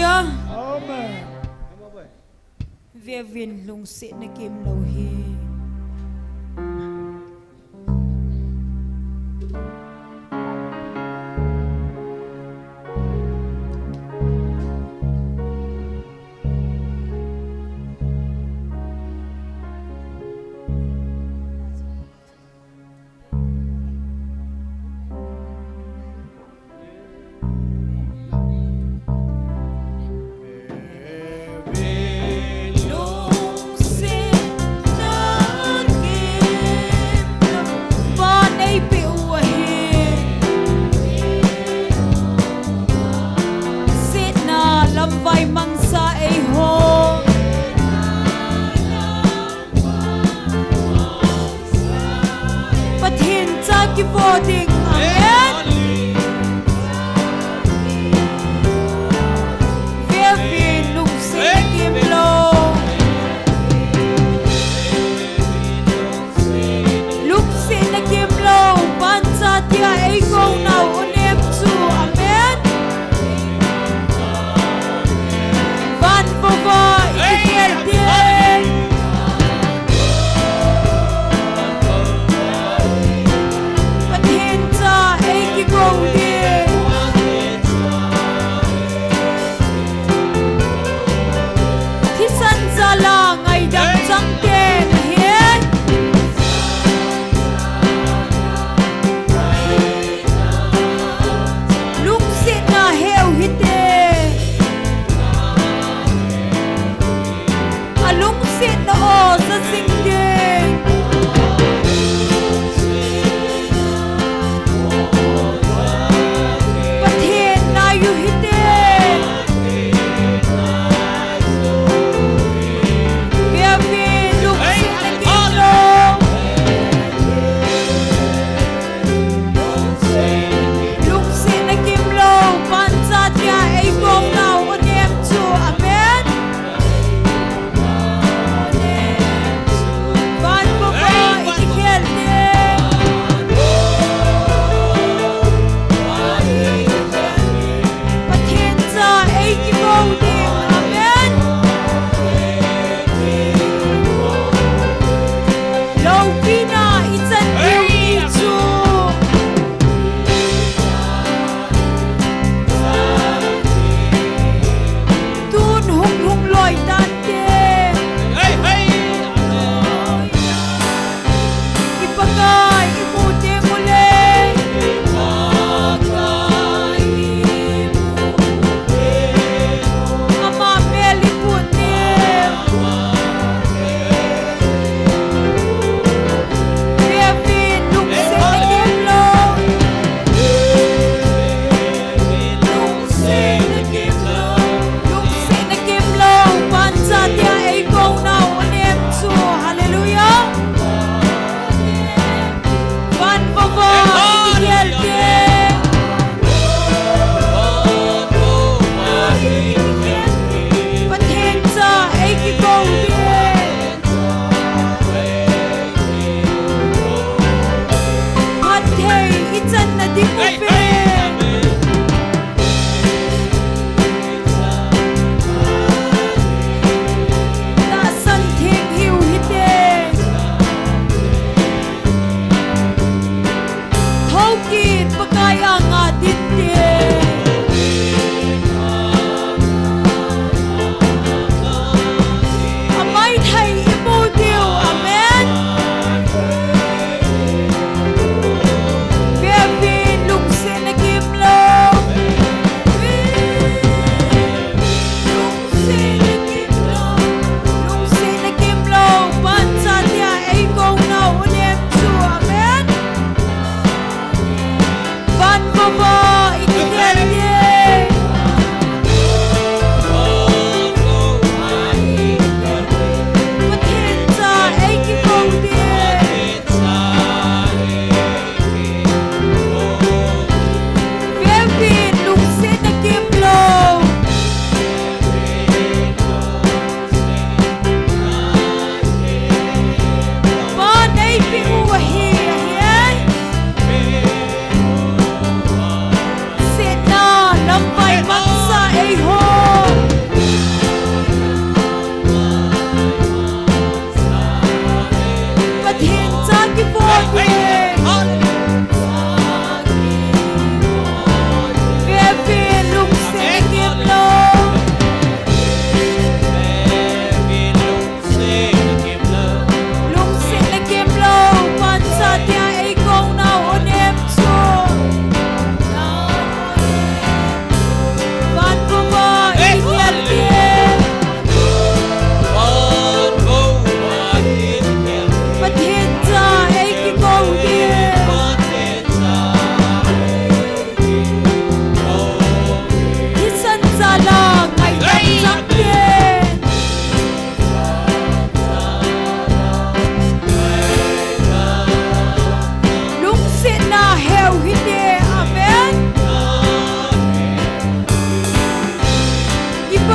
Chúa. Amen. Về viên lùng sẽ na kim lâu hi. Về Lùng sẽ na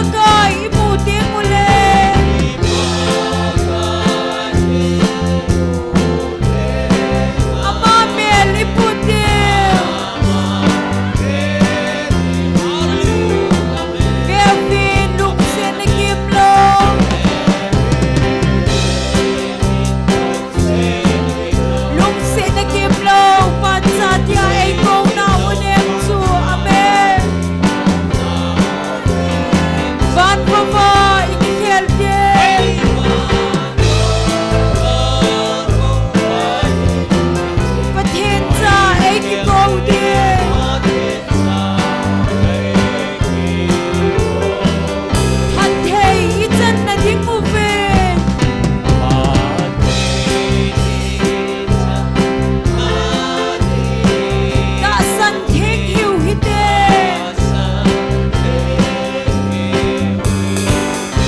Ipagay imuti muli. Amamel iputil. Kevin lungsin na kimlong. Lungsin na kimlong. Pansatya ay kong naunim su. Amen. Van papa ikikelje. Patin sa ay kikodi. Hantay itan na di moving. Tasan ting hiu hite.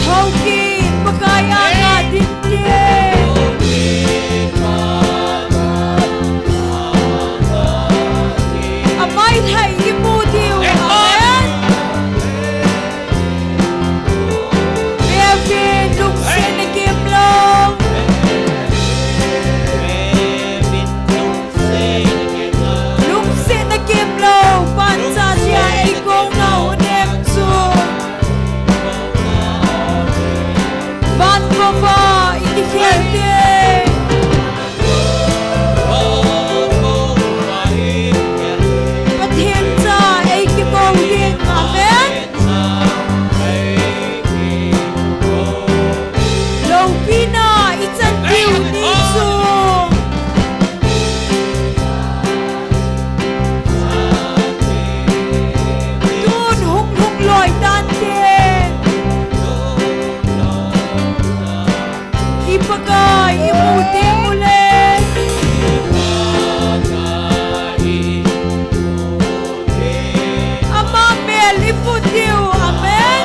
Tauki pagkaya nga din Amay thay imudiw. Amen. Bevin lungsin na kimlong. Lungsin na kimlong. Pansasya ay kong naunim su. Van papa ikikelje. Patin sa ay kikoding. Amen. Lopina itan diw nisu. Dun hung hung loy dante. Ipagay imuti muli. Amamel iputiw. Amen.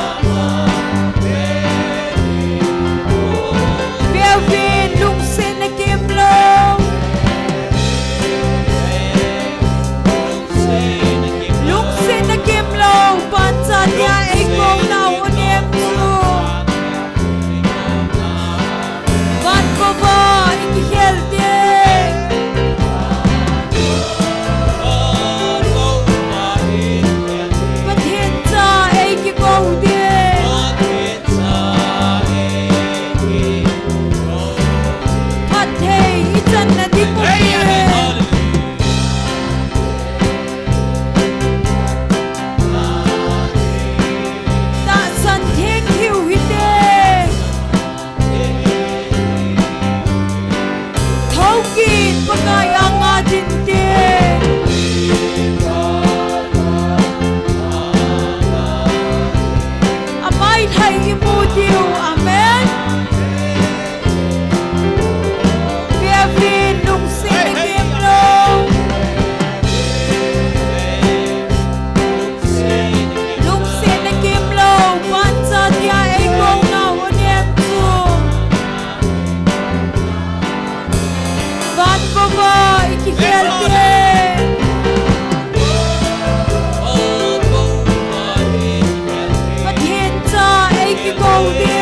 Bevin lungsin na kimlong. Lungsin na kimlong. Pansatya ay kong naunim su. Van papa ikikelje. Patin sa ay kikodi. Hantay itan na di moving. Tasan ting hiu hite. Taukin pagkaya nga din Amay thay imudiw. Amen. Bevin lungsin na kimlong. Lungsin na kimlong. Pansatya ay kong naunim su. Van papa ikikelje. Patin sa ay kikodi.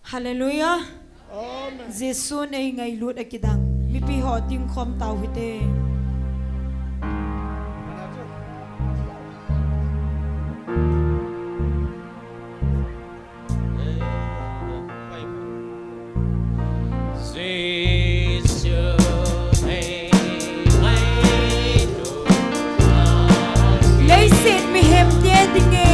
Hallelujah. Jesu ay ngay lut akidang. Mipiho ting khom tau hite. Leisin mi hem tie dinge.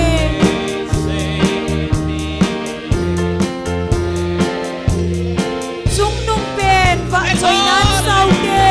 Sung nung pen va choi nan sau ke.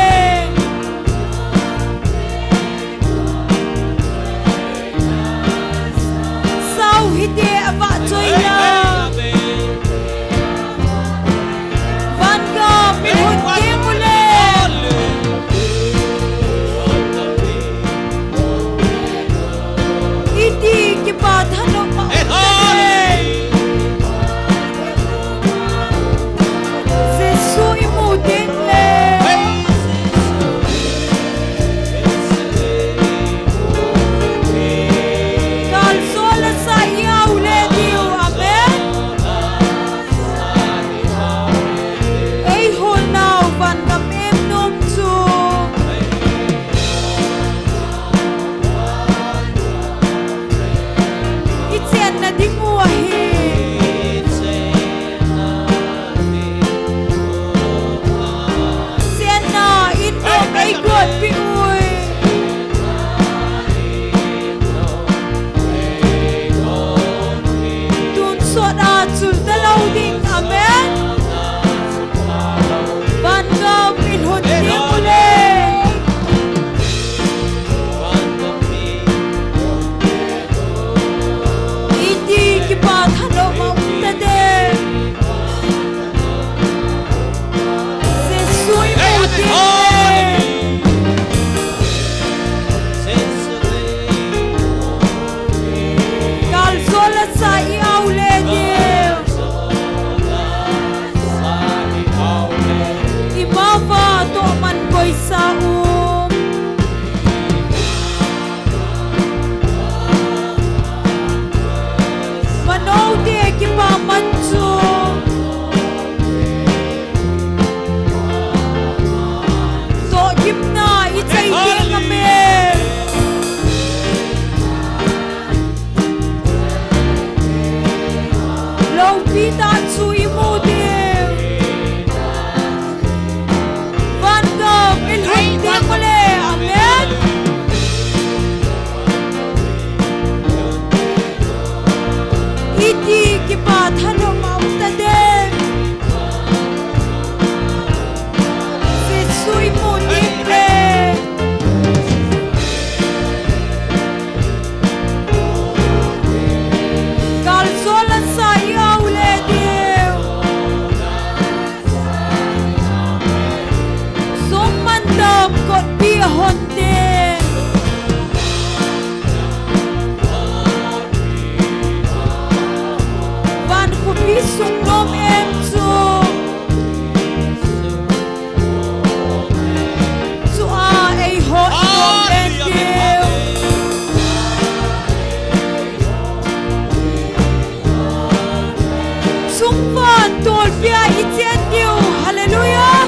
van tol pia itien diu. Hallelujah.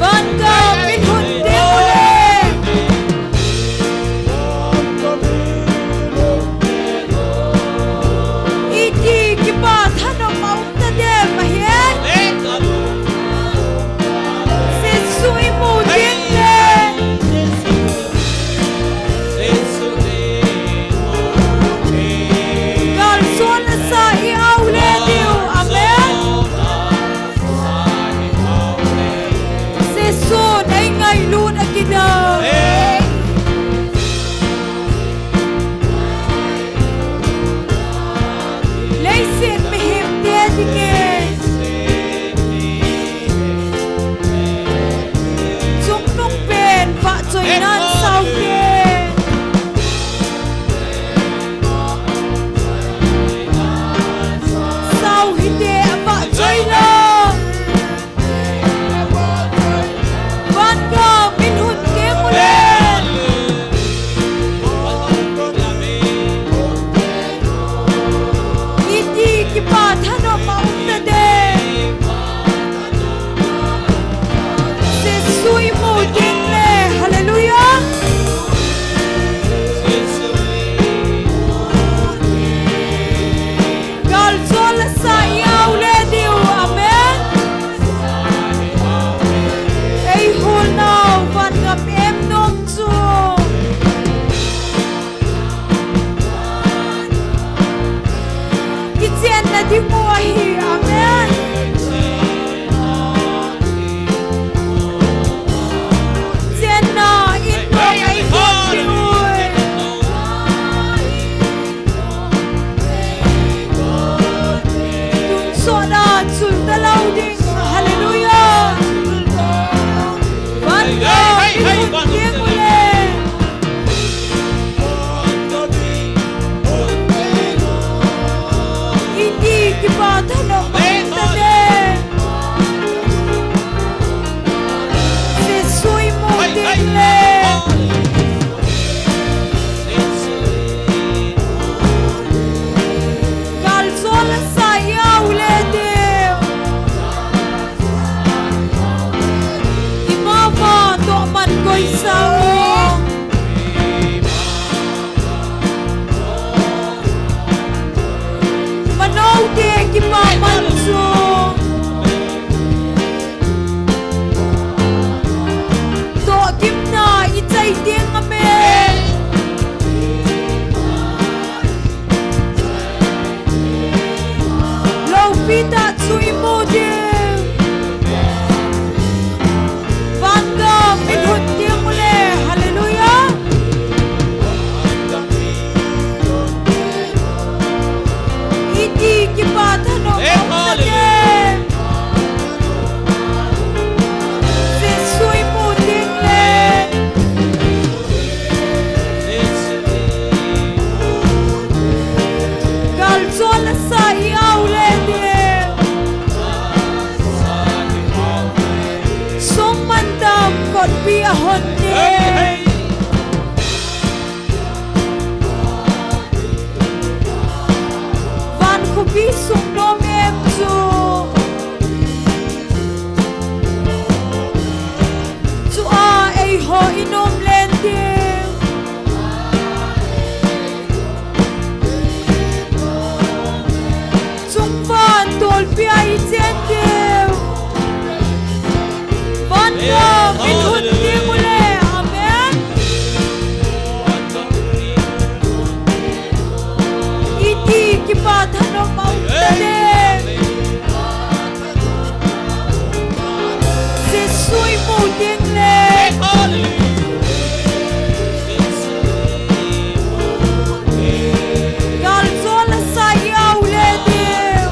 Van ka min hun diule. Iti ki pa thano maum ta de mahien. Se sui mu ding le. Gal son sa i au le diu. Amen. Se son ai ngai lun akida. Leisin mihim de dinge. Chung nung pen pa choi nan sau ke. Sau hite pa choi lo. Van ga min hun ke mule. Iti ki pa thano maum ta de. Se sui mu ding le. Hallelujah. Gal zol sa iau le diu. Amen. Ei hul now van gam em nom chu. Ki chen na di mo hi. Amen. Chen na in no ai hon diu. Tun so na chul ta lau ding. Hallelujah. Van ga min hun ke mule. Iti ki pa thano maum ta de. Se sui mu ding le. Gal zol sa iau le diu. Ima va to man koi sao. Manau de ki pa man chu. To kim na i chai ding amen. Lo pita chui mu ding. Van ga min hun ding mule. Hallelujah. Iti ki pa thano maum ta de. Se sui mu ding le. Gal zol sa iau le diu. Song man dam kot pi a hon de. Van ko pi sung nom em chu. Chu a ei ho inom len diu. Chung van tol pi ai chen diu. Van ga min hun ke mule. Amen. Iti ki pa thano maum ta de. Se sui mu ding le. Gal zol sa iau le diu.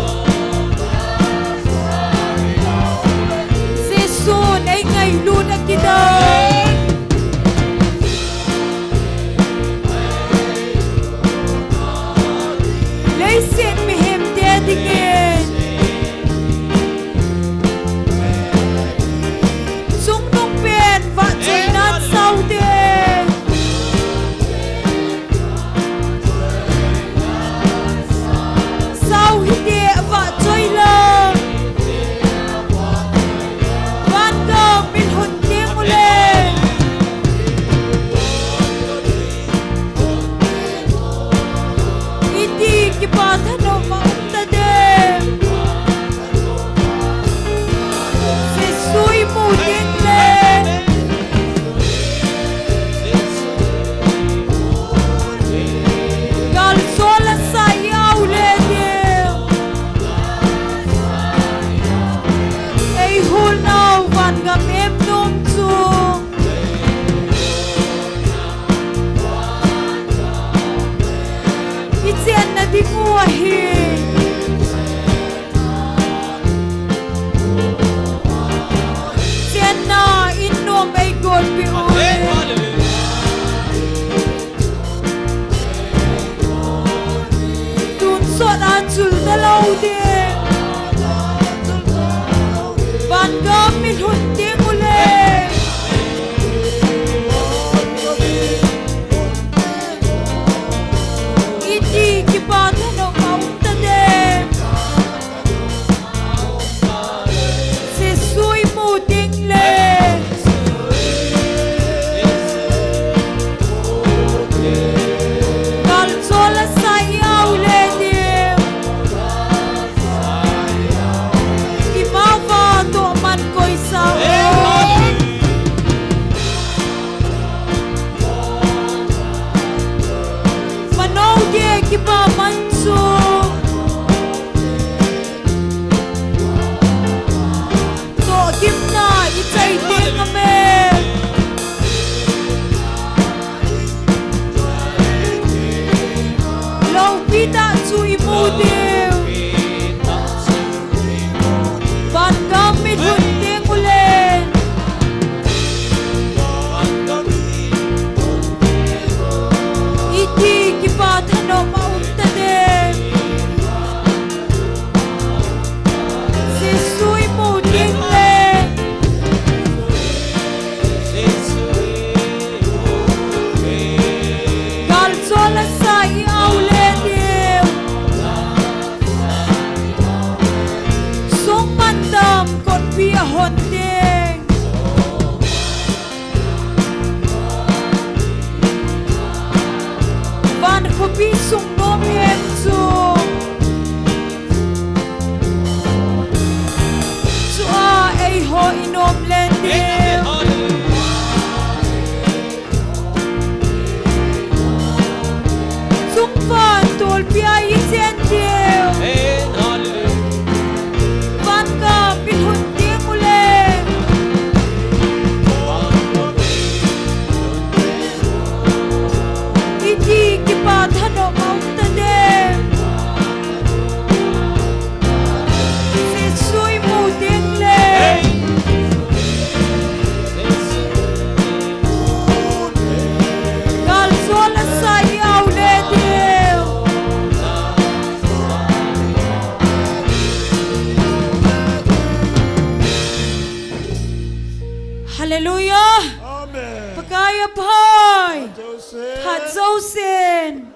Hallelujah. Amen. Pagaya pay. Joseph. Hadzosin.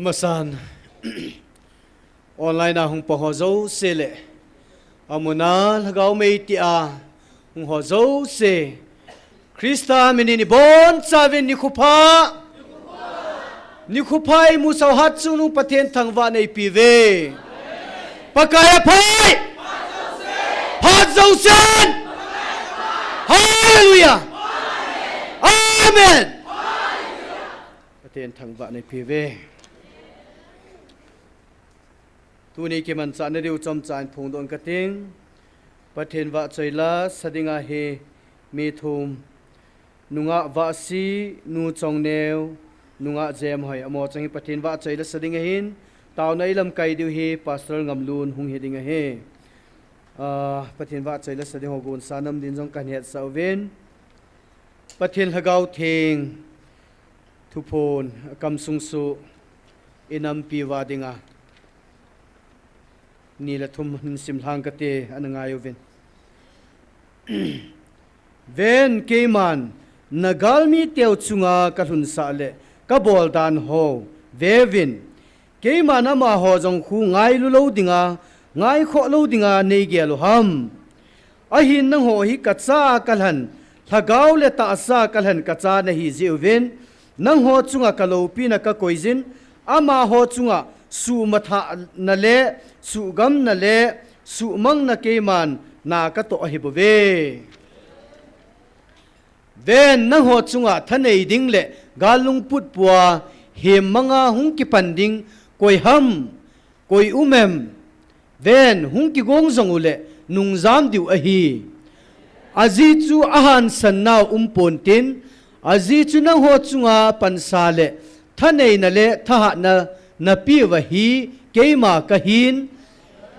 Masan online na hung pahozo sele amuna lagaw may tia hung hozo se Krista menini bon savin ni kupa musaw hatsu nung paten thangwa na ipive pakaya pai hozo sen hallelujah amen paten thangwa na ipive tu ni ke man cha na riu chom chan phung don ka ting pathen wa choila sadinga he mi thum nunga wa si nu chong neu nunga jem hoi amo changi pathen wa choila sadinga hin taw na ilam kai diu he pastor ngamlun hung hedinga he pathen wa choila sading hogun sanam din jong kan het sawen pathen hagau theng thupon kam sungsu inam pi wa dinga nila thum sim hlang kate anangayo ven keman nagalmi teu chunga kalhun sale kabol dan ho vevin keman ama ho jong khu ngai lu lo dinga ngai kho lo dinga nei gelo ham ahin nang ho hi kacha kalhan thagaw le ta sa kalhan kacha na hi zeuven nang ho chunga kalopi na ka koizin ama ho chunga su matha na le su gam na le su mang na keman na ka to hi bove ven na ho chunga thanei ding le galung put puwa hem manga hung ki panding koi ham koi umem ven hung ki gong zong ule nung zam diu a hi azi chu ahan sannaw pontin azi chu nang ho chunga pansale thanei na le tha na pi wa hi keima kahin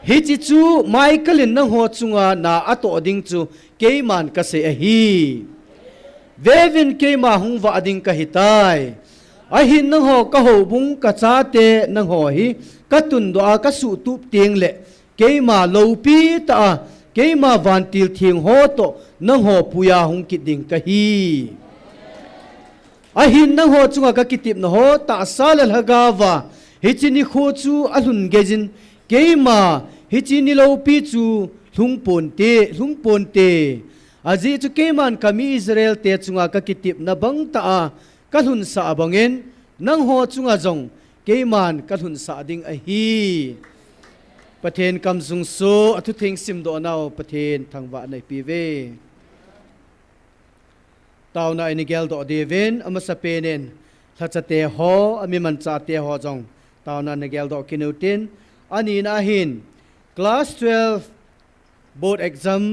hichi chu michaelin nang ho chunga na ato ding chu keiman ka se a hi vevin keima hung wa ding ka hitai ahin nang ho ka ho bung ka cha te nang ho hi ka tun do a ka su tup tieng le keima lo pi ta keima vantil thieng ho to nang ho puya hung ki ding ka hi ahin nang ho chunga ka kitip na ho ta salal hagawa hichini kho chu alun gejin keima hichini lo pi chu lungpon te aji chu keman kami Israel te chunga ka kitip na bang ta kalhun sa abangin nang ho chunga jong keman kalhun sa ding a hi pathen kamsung so atu thing sim do naw pathen thangwa nai pive tawna ini gel do deven amasa penen thachate ho ami man cha te ho jong tawna ne gel do kinutin ani na hin class 12 board exam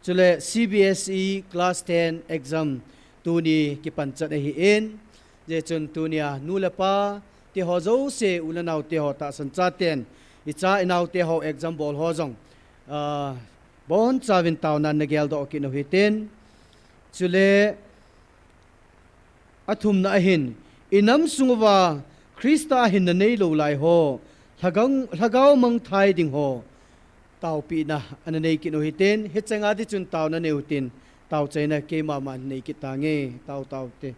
chule CBSE class 10 exam tuni ki panchat hi in je chun tunia nulapa te ho zo se ulanau te ho ta san cha ten icha inau te ho exam bol ho jong bon chawin tawna ne gel do kinuhitin chule athum na hin inam sungwa Krista hin na nei lo lai ho thagaw mang thai ding ho taw pi na ananei ki no hiten hechanga di chun taw na neutin taw chaina ke ma man nei ki tange taw te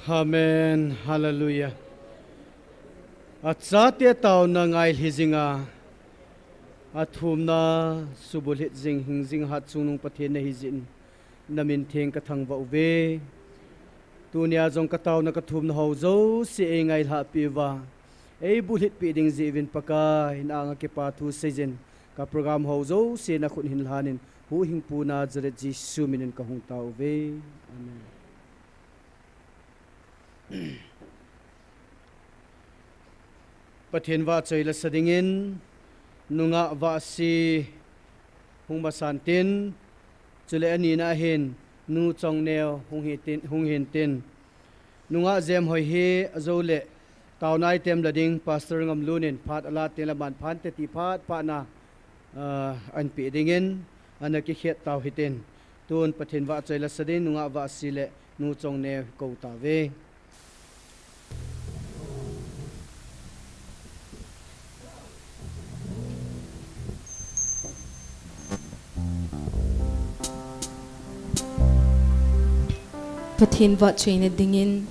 Amen. Hallelujah. At sa tao na ngay hizinga at humna subulit zing hingzing hat sunung patin na hizin namin ting katang vauve tunia zong kataw na katum na hauzo si ngay hapiva ay bulit piding zivin paka hinanga kipatu sejin ka program hauzo si nakun hinlanin huhing puna zaret Jisu minin kahung tao ve. Amen. Pathin va choy la sadingin nunga va si hung basantin chule ani na hin nu chong neo hung hin tin nunga zem hoi he azole tawnai tem lading pastor ngam lunin phat ala telaban phan te ti phat pa na an pi dingin anaki khet taw hitin tun pathin va choy la sadin nunga va si le nu chong ne ko ta ve. Pathin va chine dingin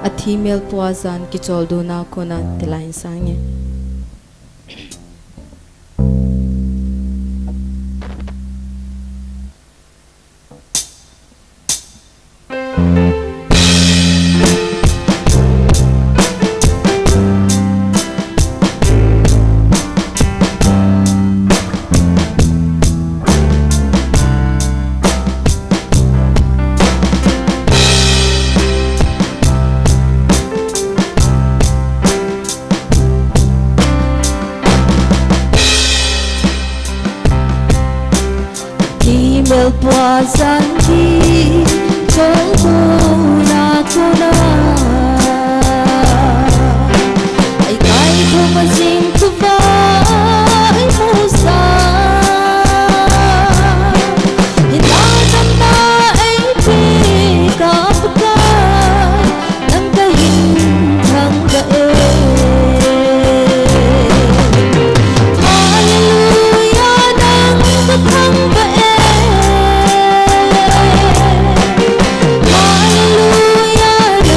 athi mel puazan ki choldo na kona tilain sange. Mel puazan ki choldo na kona ay kay kumazing tuba ay musa hinatan na ay pikapagay ng kahintang gae. Hallelujah ng batang gae. Hallelujah.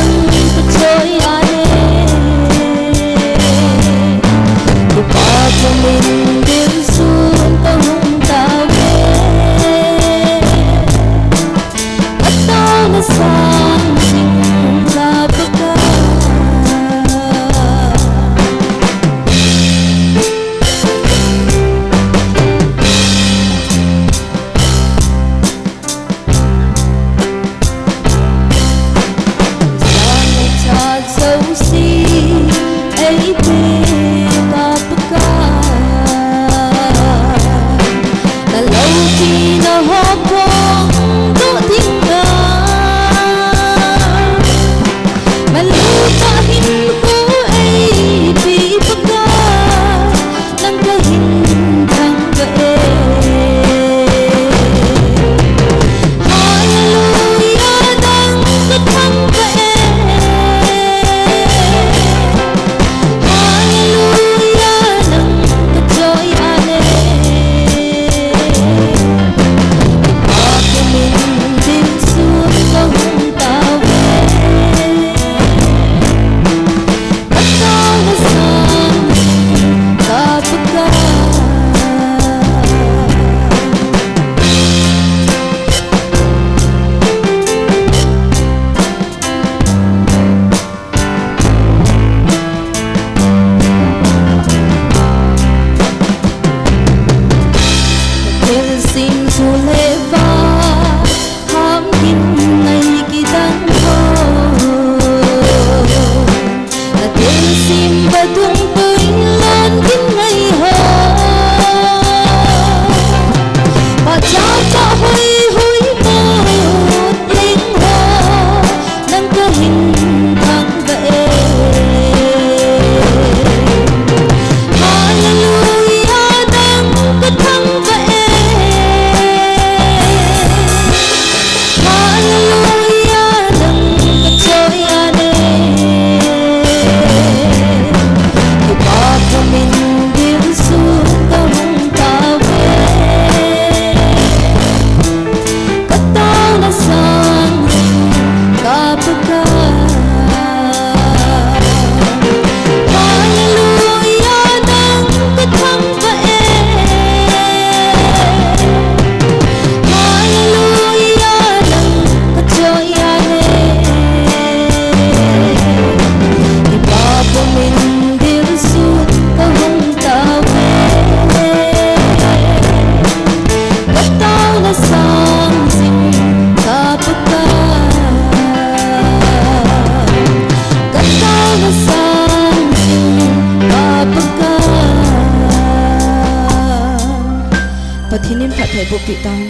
pathinim phat thai bu pi tan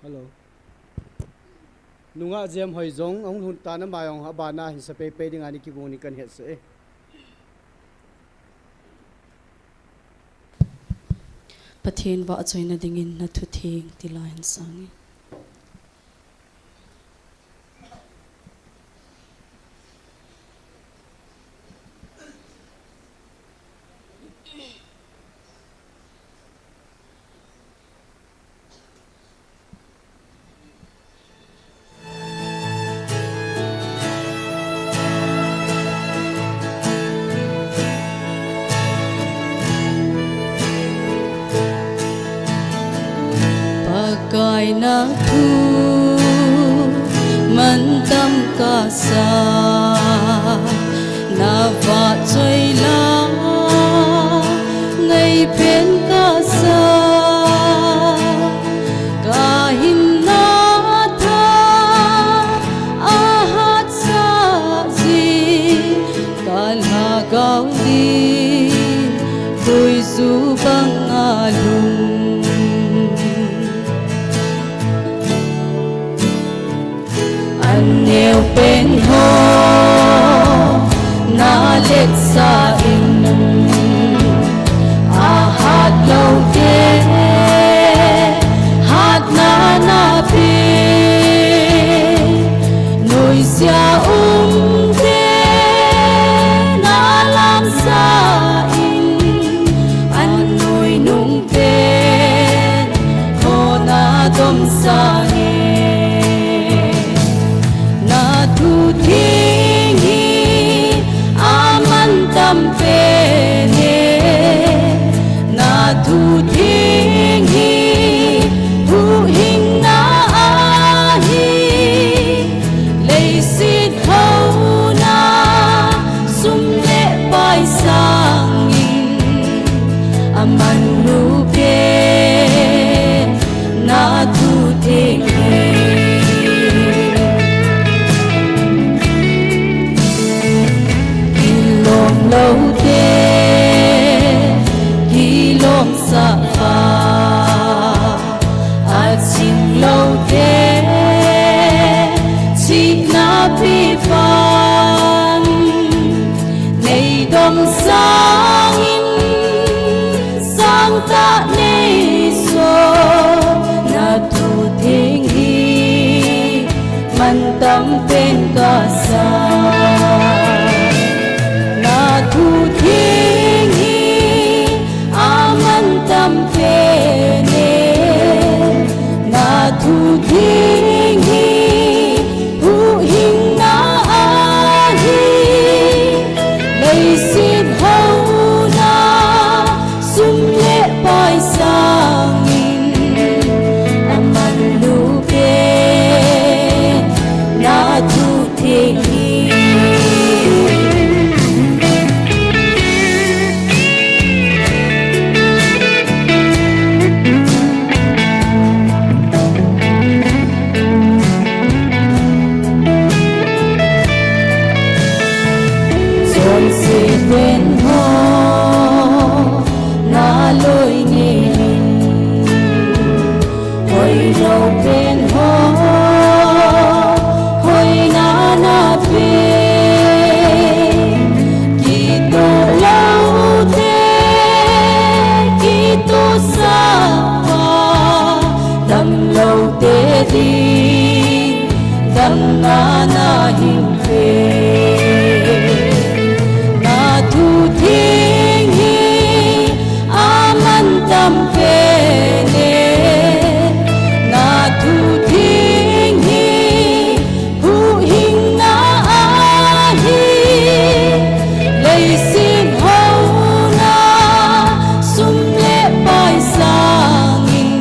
hello nunga jem hoi jong ong hun ta na ma yong ha ba na hin sa pe pe ding ani ki gong ni kan het se pathin wa choina dingin na thu thing ti line sang Pakai na thu man tâm ca sa na va chơi la ngày bên ca sa ca hin na tha a hát sa gì ca la gao đi đôi du băng a lung nêu bên ho na let sa in a hát lâu thế hát na na pi nuôi sia thế na làm sa in anh nuôi nung bên ho na dom sa thu thiên hi aman tâm pe ne na thu thiên hi thu hình na a hi lấy sit hậu na sum lệ bay sang in aman nu pe na thu thiên hi lâu thế khi lom sa pha a xin lâu thế chỉ na pi phan ngày đông sang in sang ta nei so na thu thiên hi man tâm bên ca sa thu thiên hi aman tâm pe ne na thu thiên hi hu hình na a hi lấy xin hậu na sum lệ bay sang in aman lu pe na thu thiên hi bên ho na lối nhìn hồi đầu bên ho hồi na na về kỳ tô lâu thế kỳ tô xa hoa đầm lâu thế đi đầm na na hình về thu thiên hi aman tâm pe ne na thu thiên hi hu hình na a hi lấy xin hậu na sum lệ bay sang in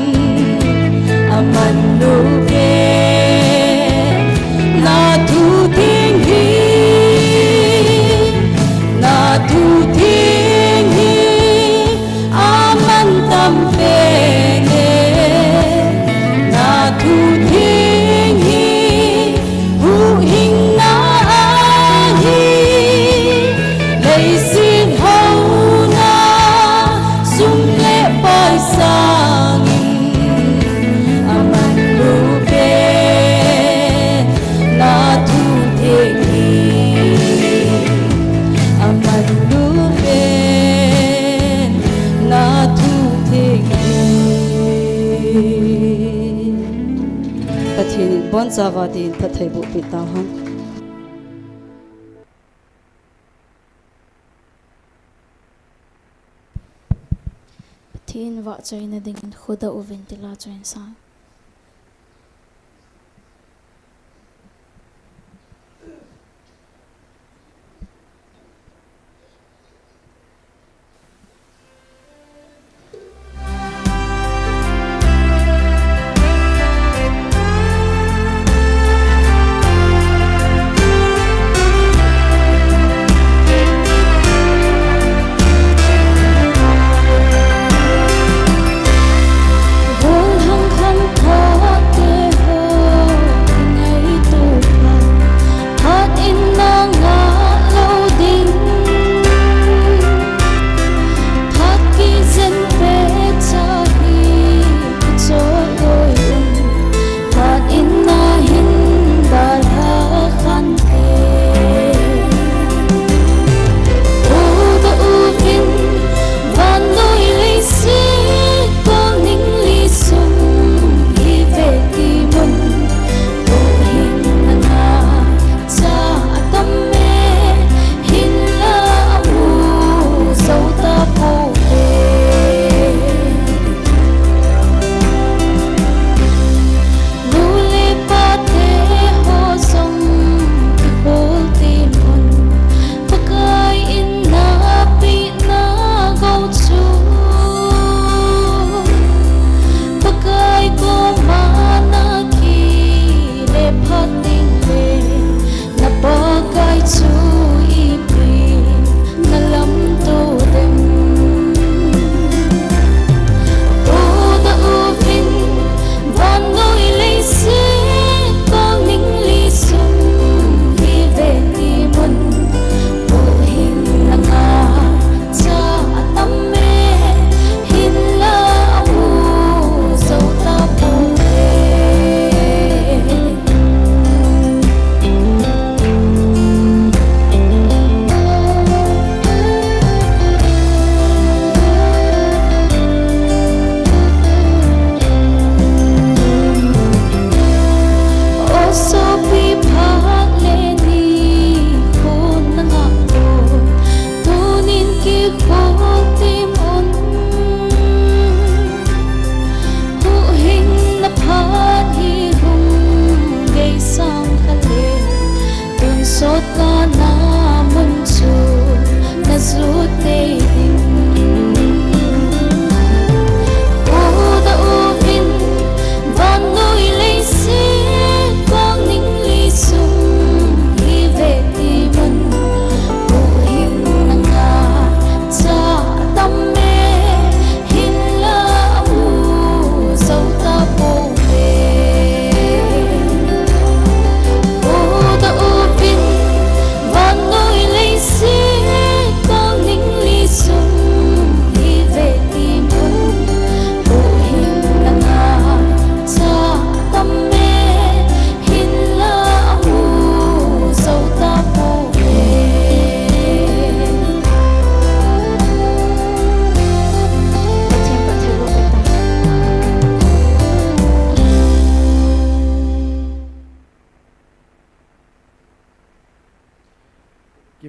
aman nu pe na thu thiên hi ban zawadi pathai bu pita han Thin wa chai na ding khuda u ventila chain sa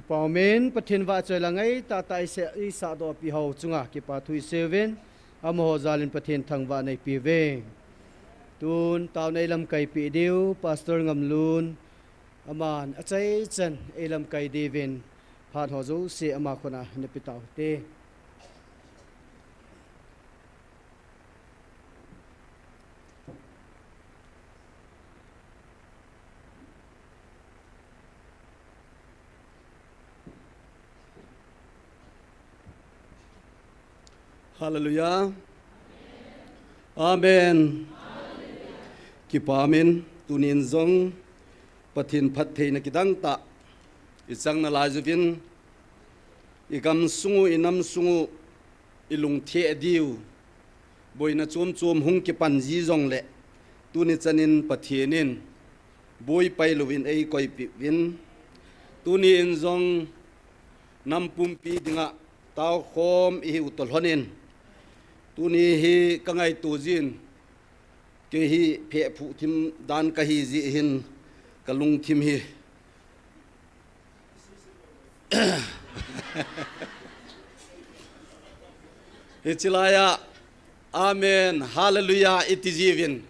ki paumen pathin wa choi langai ta tai se i sa do pi ho chunga ki pa thui 7 amo zalin pathin thangwa nei pi ve tun taw nei lam kai pi diu pastor ngamlun aman achai chen elam kai devin phat ho zo se ama khona ne pi taw te Hallelujah. Amen. Kipamin tunin zong pathin phat theina kidang ta isang na lajuvin igam sungu inam sungu ilung the diu boina chom chom hung ki panji zong le tuni chanin pathienin boi pai lovin ei koi pi win tuni in zong nampum pi dinga taw khom I utol honin tuni hi kangai tuzin ke hi phe phu thim dan ka hi ji hin kalung thim hi Hichilaya Amen Hallelujah itijivin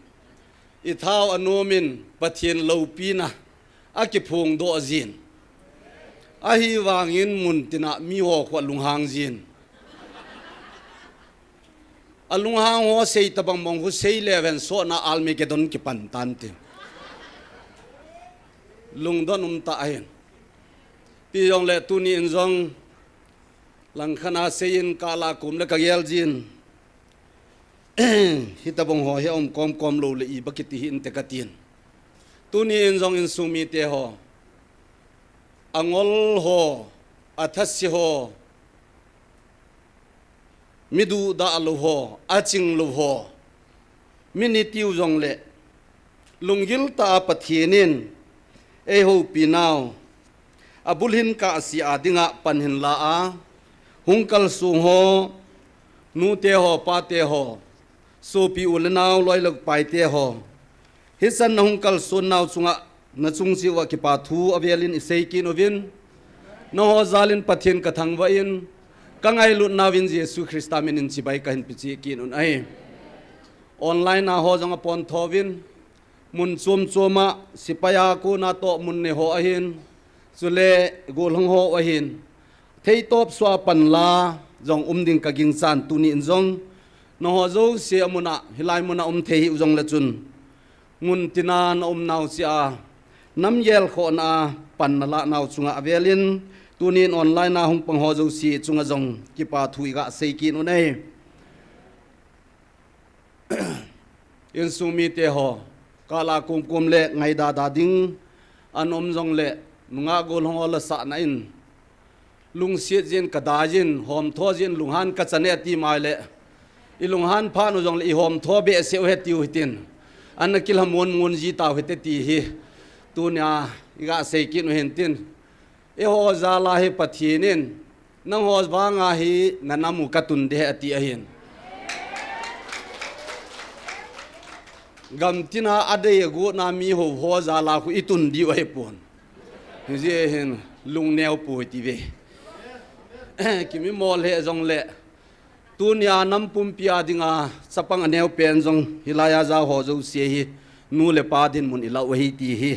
ithau anomin pathian lopina akiphung do azin ahi wangin muntina mi ho khwa lunghang jin alunghang ho sei tabang mong hu sei leven so na almi ke don ki pan tan ti lungdon ta ahen pi yong le tu ni injong lang khana sein kala kum le ka yel jin hitabong ho he kom kom lo le i bakiti hin te katin tu ni injong in sumi te ho angol ho athasi ho midu da lo ho aching lo ho minitiu jong le lungil ta pathienin e ho pinau abulhin ka si adinga panhin la a hungkal sung ho nu te ho pa te ho so pi ulnaw loi lok pai te ho hisan hungkal sun naw chunga na chung si wa ki pa thu avelin isei kin ovin no ho zalin pathin ka thang wa in kangai lut nawin jesu christa min chi bai ka hin pichi kin un ai online na ho jong pon thovin mun chum chuma sipaya ku na to mun ne ho ahin chule golhong ho ahin thei top swa pan la jong ding ka ging san tu ni jong no ho zo se amuna hilai muna thei jong la chun ngun tina na naw sia nam yel kho na pan na la naw chunga avelin tunin online na hung pang ho zo si chunga jong ki pa thui ga sei kin un ai in sumi te ho kala kum le ngai da ding anom jong le nunga gol hong la sa na in lung siet jin kada jin hom tho jin lunghan ka chane ti mai le i lunghan pha no jong le i hom tho be se he tiu hitin an kil hamon mun ji ta hete ti hi tu nya iga sei kin hen tin e ho za la he pathinin nang ho wa nga hi nanamu katun de ati ahin gam tina ade go na mi ho za la khu itun di wa he pon je hen lung neo pu ti ve kimi mol he jong le tunia nam pum pia dinga sapang aneu pen jong hilaya za ho zo se hi nu le pa din mun ila wa hi ti hi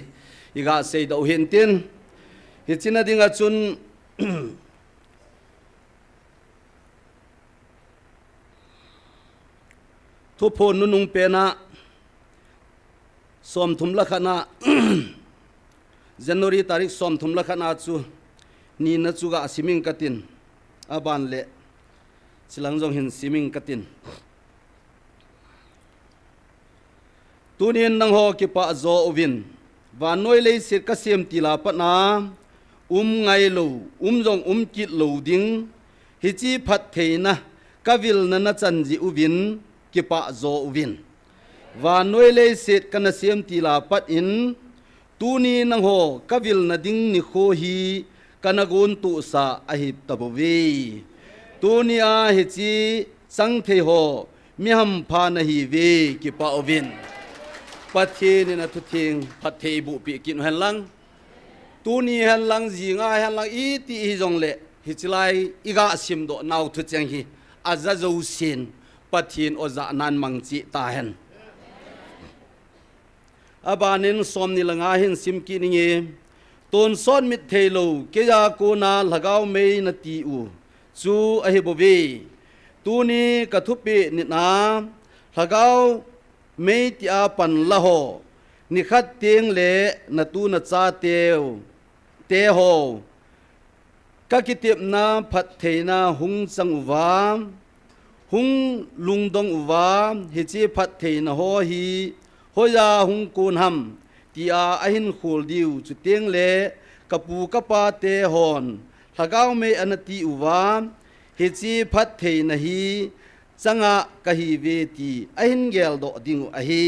iga sei do hen tin hi china dinga chun thu pho nu nung pe na som thum la khana January tarik som thum la khana chu ni na chu ga siming katin aban le silang jong hin siming katin tunin nang ho ki pa zo ovin wa noi le sir ka sem tila pa na ngai lo jong kit lo ding hi chi phat theina kavil na na chan ji uvin ki pa zo uvin wa noi le sit kana sem tila pat in tuni nang ho kavil na ding ni kho hi kanagun tu sa ahip tabuwi tunia hi chi sang the ho mi ham pha na hi ve ki pa ovin pathe ni na thu thing pathe bu pi kin han lang tuni han lang ji nga han lang i ti hi jong le hi chilai iga sim do naw thu chang hi aza zo sin pathin oza nan mang chi ta hen abanin som ni langa hin sim ki ni nge ton son mit thelo ke ya ko na lagaw me na ti u chu a hi bo ve tu ni ka thu pe ni na lagaw me ti a pan la ho ni khat teng le na tu na cha te ho ka kitip na phat theina hung sang wa hung lung dong wa hi chi phat theina ho hi hoya hung kun ham tia ahin khul diu chu teng le kapu kapa te hon lagaw me anati uwa hi chi phat thei na hi changa ka hi ve ti ahin gel do ding a hi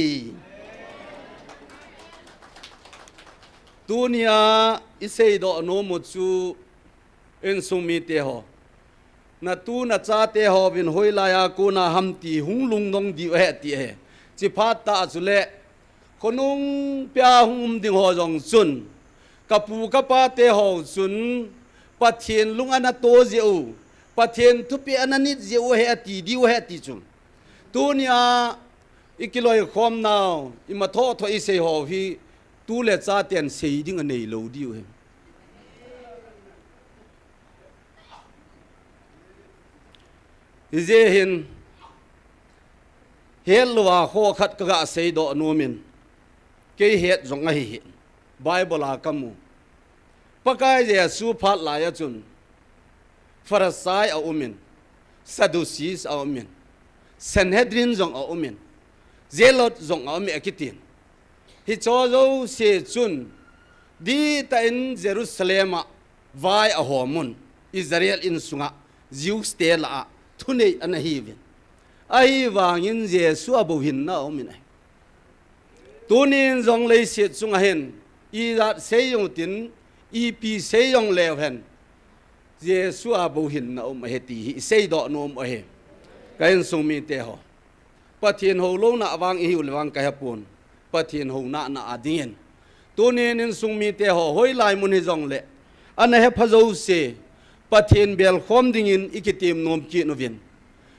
tunia isei do no mu chu en sumi te ho na tu na cha te ho bin hoila ya ko na ham ti hung lung dong di he ti he chỉ phát ta chú lệ con nung bia hung đình hồ dòng xuân kapu kapa te hồ xuân bắt thiên lung anh to diệu bắt thiên thu pi anh nít diệu hệ ti diệu hệ ti chung tu nia ikiloi khom nào ima tho tho i se ho hi tu le cha tiền sei ding anh nei lo diệu he dễ hin hết lúa khô khát cái gã xây độ nuôi mình cái hết giống ngay hiện Bible là cam mu bắt cái gì su phát lại ở chun Pharisai ở mình Sadducees ở mình Sanhedrin giống ở mình Zealot giống ở mình cái tiền hi cho dấu xe chun đi tại Jerusalem vai ở hồ mun Israel in sunga Jews stay là thu này anh hi viên ai vàng in Giêsu abu hin na ông mình tu nên dòng lấy sự chung hen y đã xây dựng tin y pi xây dựng lều hen Giêsu abu hin na ông hết thì xây đọ nó ông hết cái anh sung mi te ho bắt thiên hồ lâu na vàng y hul vàng cái hấp buồn bắt thiên hồ na adien tu nên anh sung mi te ho hoi lại muốn dòng lệ anh hết phá dấu se bắt thiên bel khom ding in ikitim nom ki no vin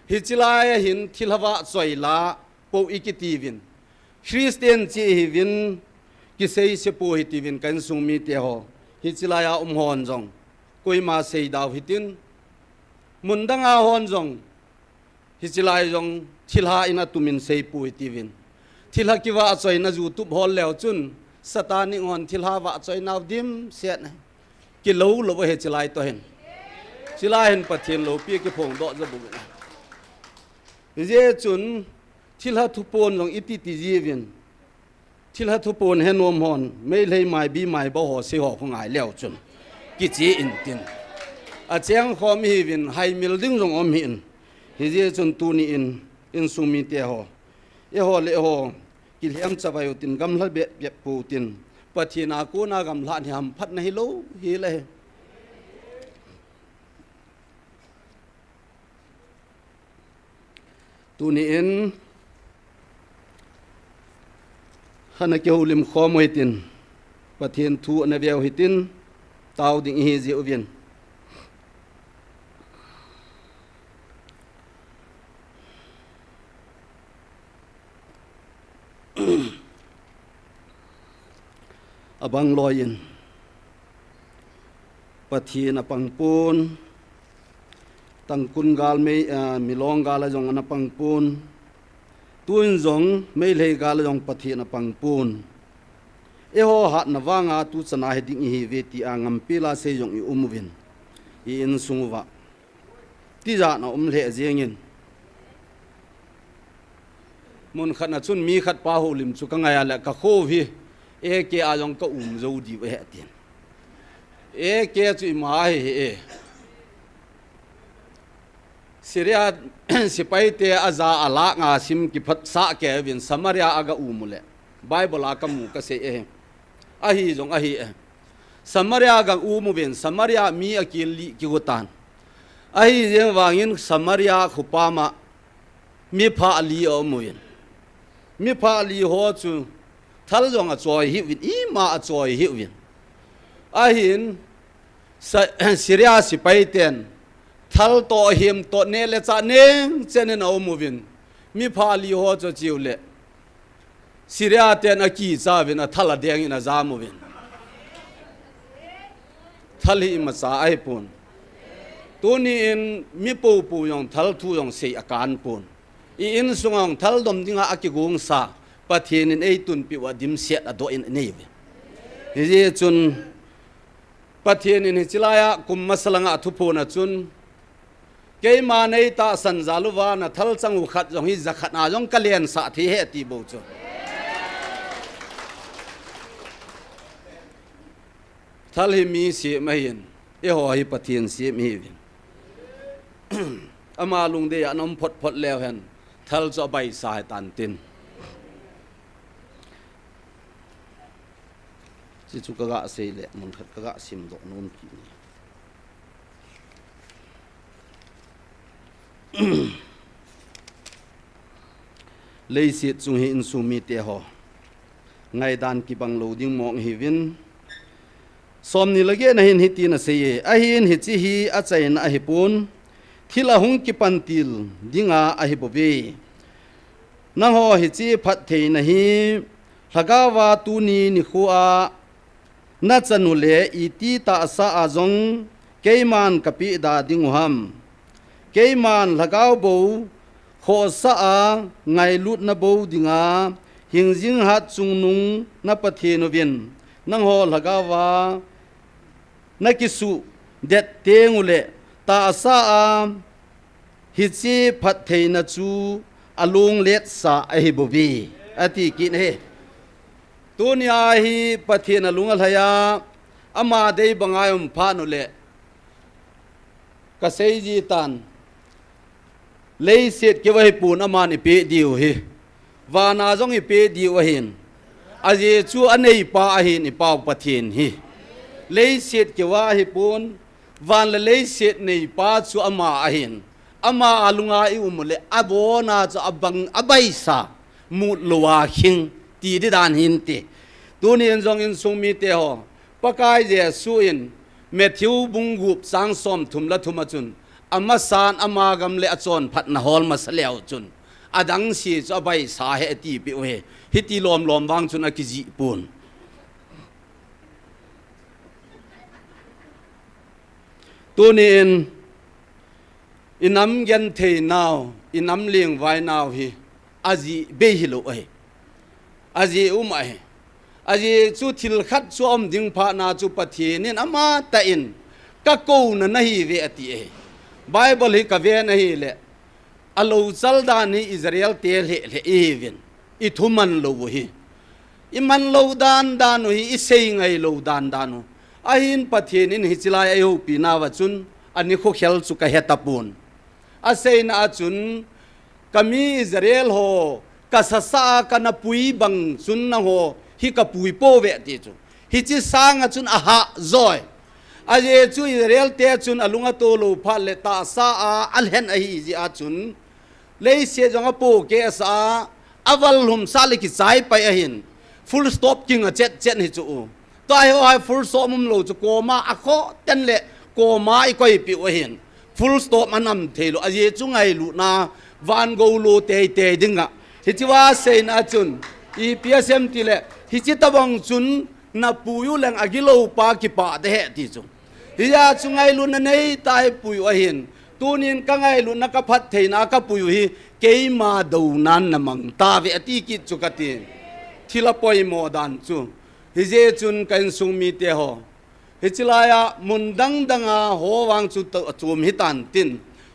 hichilaya hin thilhawa choila po ikiti vin Christian chi hi vin ki sei se po hiti vin kan sung mi te ho hichilaya hon jong koima sei daw hitin mundanga hon jong hichilaya jong thilha ina tumin sei po hiti vin thilha kiwa choina ju tup hol lew chun satani on thilha wa choina dim set ki lo he chilai to hen chilai hen pathian lo pi ki phong do za bu dễ chun thilha thu pon long iti ti jivin thilha thu pon henom hon mei lei mai bi mai bo ho se ho ngai leo chun ki chi in tin a chang khom hi vin hai mil ding rong om hin hi dễ chun tu ni in sumi te ho e ho le ho ki hem chabai tin gam hla be pu tin pathina ko na gam hla ni ham phat na hi lo hi le tu ni in hana kêu lim kho moi tin pathian thu na veo hitin tao ding hi diệu viên abang loyin pathian apang pun tang kun gal me milong gal jong na pang pun tuin jong me le gal jong pathi na pang pun e ho hat na wanga tu chana he ding hi ve ti angam pila se jong i umwin i in sungwa ti ja na le jengin mun khat na chun mi khat pa ho lim chu ka ngaya la ka kho vi e ke a jong ka zo di we tin e ke chu ma he Syria sipai te aza ala nga sim ki phat sa ke vin Samaria aga umule Bible akamu ka se ahi jong ahi Samaria ga umu vin Samaria mi akili ki gotan ahi jeng wangin Samaria khupama mi pha ali omuin mi pha ali ho chu thal jong a choi hi vin I ma a choi hi vin ahin Syria sipai ten thal to him to ne le cha ne chenen au movin mi pha li ho cho chiu le Syria ten a ki cha vin a thala deng in a za movin thali ma sa ai pun tu ni in mi pu pu yong thal thu yong sei akan pun I in sungong thal dom dinga akigung sa pathin in ei tun pi wa dim set a do in nei ve ji chun pathin in chilaya kum masalanga thu puna chun cái mà này ta sanh zaluwa na thal chang khat jong hi zakhat na jong kalian sa thi he ti bo chu thal hi mi si mahin e ho hi pathian si mi vin ama lung de anom phot phot lew hen thal cho bai sai tan tin chi chu ka ga sei le mun khat ka ga sim do non ki lấy siết chung hi in sumi te ho ngày đàn kỳ bằng lâu ding mong hi vin som ni lage na hin hiti na sei a hin hi chi hi a chai na hi pun thila hung ki pantil dinga a hi bobe nang ho hi chi phat thei na hi lagawa tu ni khuwa na chanu le iti ta sa azong keiman kapi da ding ham keiman lagaw bo kho sa a ngai lut na bo dinga hingjing hat chungnung na pathe no vin nang ho lagawa na kisu det tengule ta sa a hi chi phat thei na chu alung let sa a hi bobi ati kin he tunia hi pathe na lunga lhaya ama dei bangayum pha no le ka sei ji tan lei set ke wai pun ama ni pe diu hi wa na jong hi pe diu hin aje chu anei pa a hin ni pau pathin hi lei set ke wa hi pun van le lei set nei pa chu ama a hin ama alunga I umule abona chu abang abaisa mut lowa khing ti di dan hin te tu ni en jong in sung mi te ho pakai je su in Matthew bungup sang som thum la thuma chun ama san ama gam le achon phat na hol ma saleu chun adang si cho bai sa he ti pi we hiti lom lom wang chun akiji pun tu ni in inam gen the now inam ling vai now hi aji be hi lo ai aji ai aji chu thil khat chu om ding pha na chu pathi nin ama ta in ka ko na nahi ve ati e bible hi ka ve nahi le alo chalda ni Israel te le even I thuman lo hi iman lo dan danu hi isei ngai lo dan danu ahin pathi nin hi chilai ai ho pi na wa chun ani kho khel chu ka hetapun asei na chun kami Israel ho kasasa kana pui bang chun na ho hi ka pui po ve ti chu hi chi sang a chun aha zoi aje chu Israel te chun alunga to lo pha le ta sa a alhen a hi ji a chun lei se jong a po ke sa aval hum sale ki chai pai a hin full stop king a chet chen hi chu to ai ho hai full stop mum lo chu ko ma a kho ten le ko ma I koi pi o hin full stop manam thelo aje chu ngai lu na van go lo te te dinga hi chi wa se na chun EPSM ti le hi chi tabang chun na puyu lang agilo pa ki pa de he ti chu hiya chungai lu na nei tai puyu a hin tunin ka ngai lu na ka phat theina ka puyu hi keima do nan na mang ta ve ati ki chu ka ti thila poi mo dan chu hi je chun kan sung mi te ho hi chilaya mundang danga ho wang chu to chum hi tan tin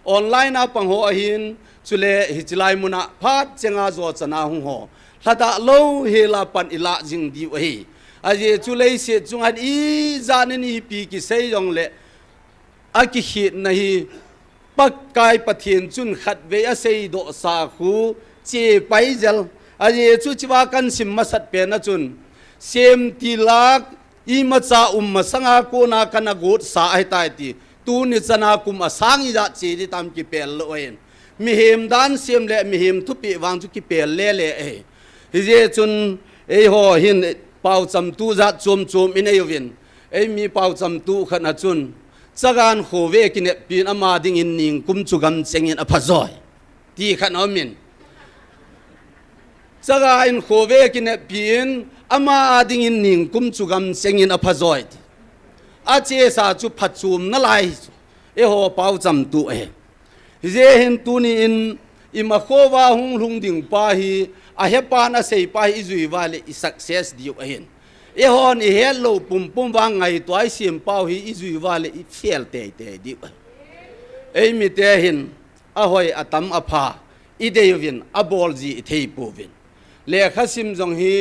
online a pang ho a hin chule hi chilai muna phat chenga zo chana hu ho lada lo hela pan ila jing di hi aje chulei se chungan I zanin hi pi ki sei jong le aki hit na hi pakkai pathin chun khat ve a sei do sa khu che pai jal aje chu chiwa kan sim masat pe na chun sem tilak I macha masanga ko na kana gut sa ai tai ti tu ni chana kum asang I ja che di tam ki pel lo en mi hem dan sem le mi hem thu pi wang chu ki pel le le e je chun e ho hin pau cham tu za chom chom in ayovin ei mi pau cham tu khana chun chagan khove kine pin ama ding in ning kum chugam chengin a phazoi ti khan omin chaga in khove kine pin ama ding in ning kum chugam chengin a phazoi a che sa chu phachum na lai e ho pau cham tu e je hin tu ni in ima khowa hung lung ding pa hi a hepa na sei pa hi zui wale I success diu ahin e hon I hello pum pum wang ngai toai sim pau hi I zui wale I fail te te diu ei mi te hin a hoi atam apha I deyovin a bol ji thei povin le khasim jong hi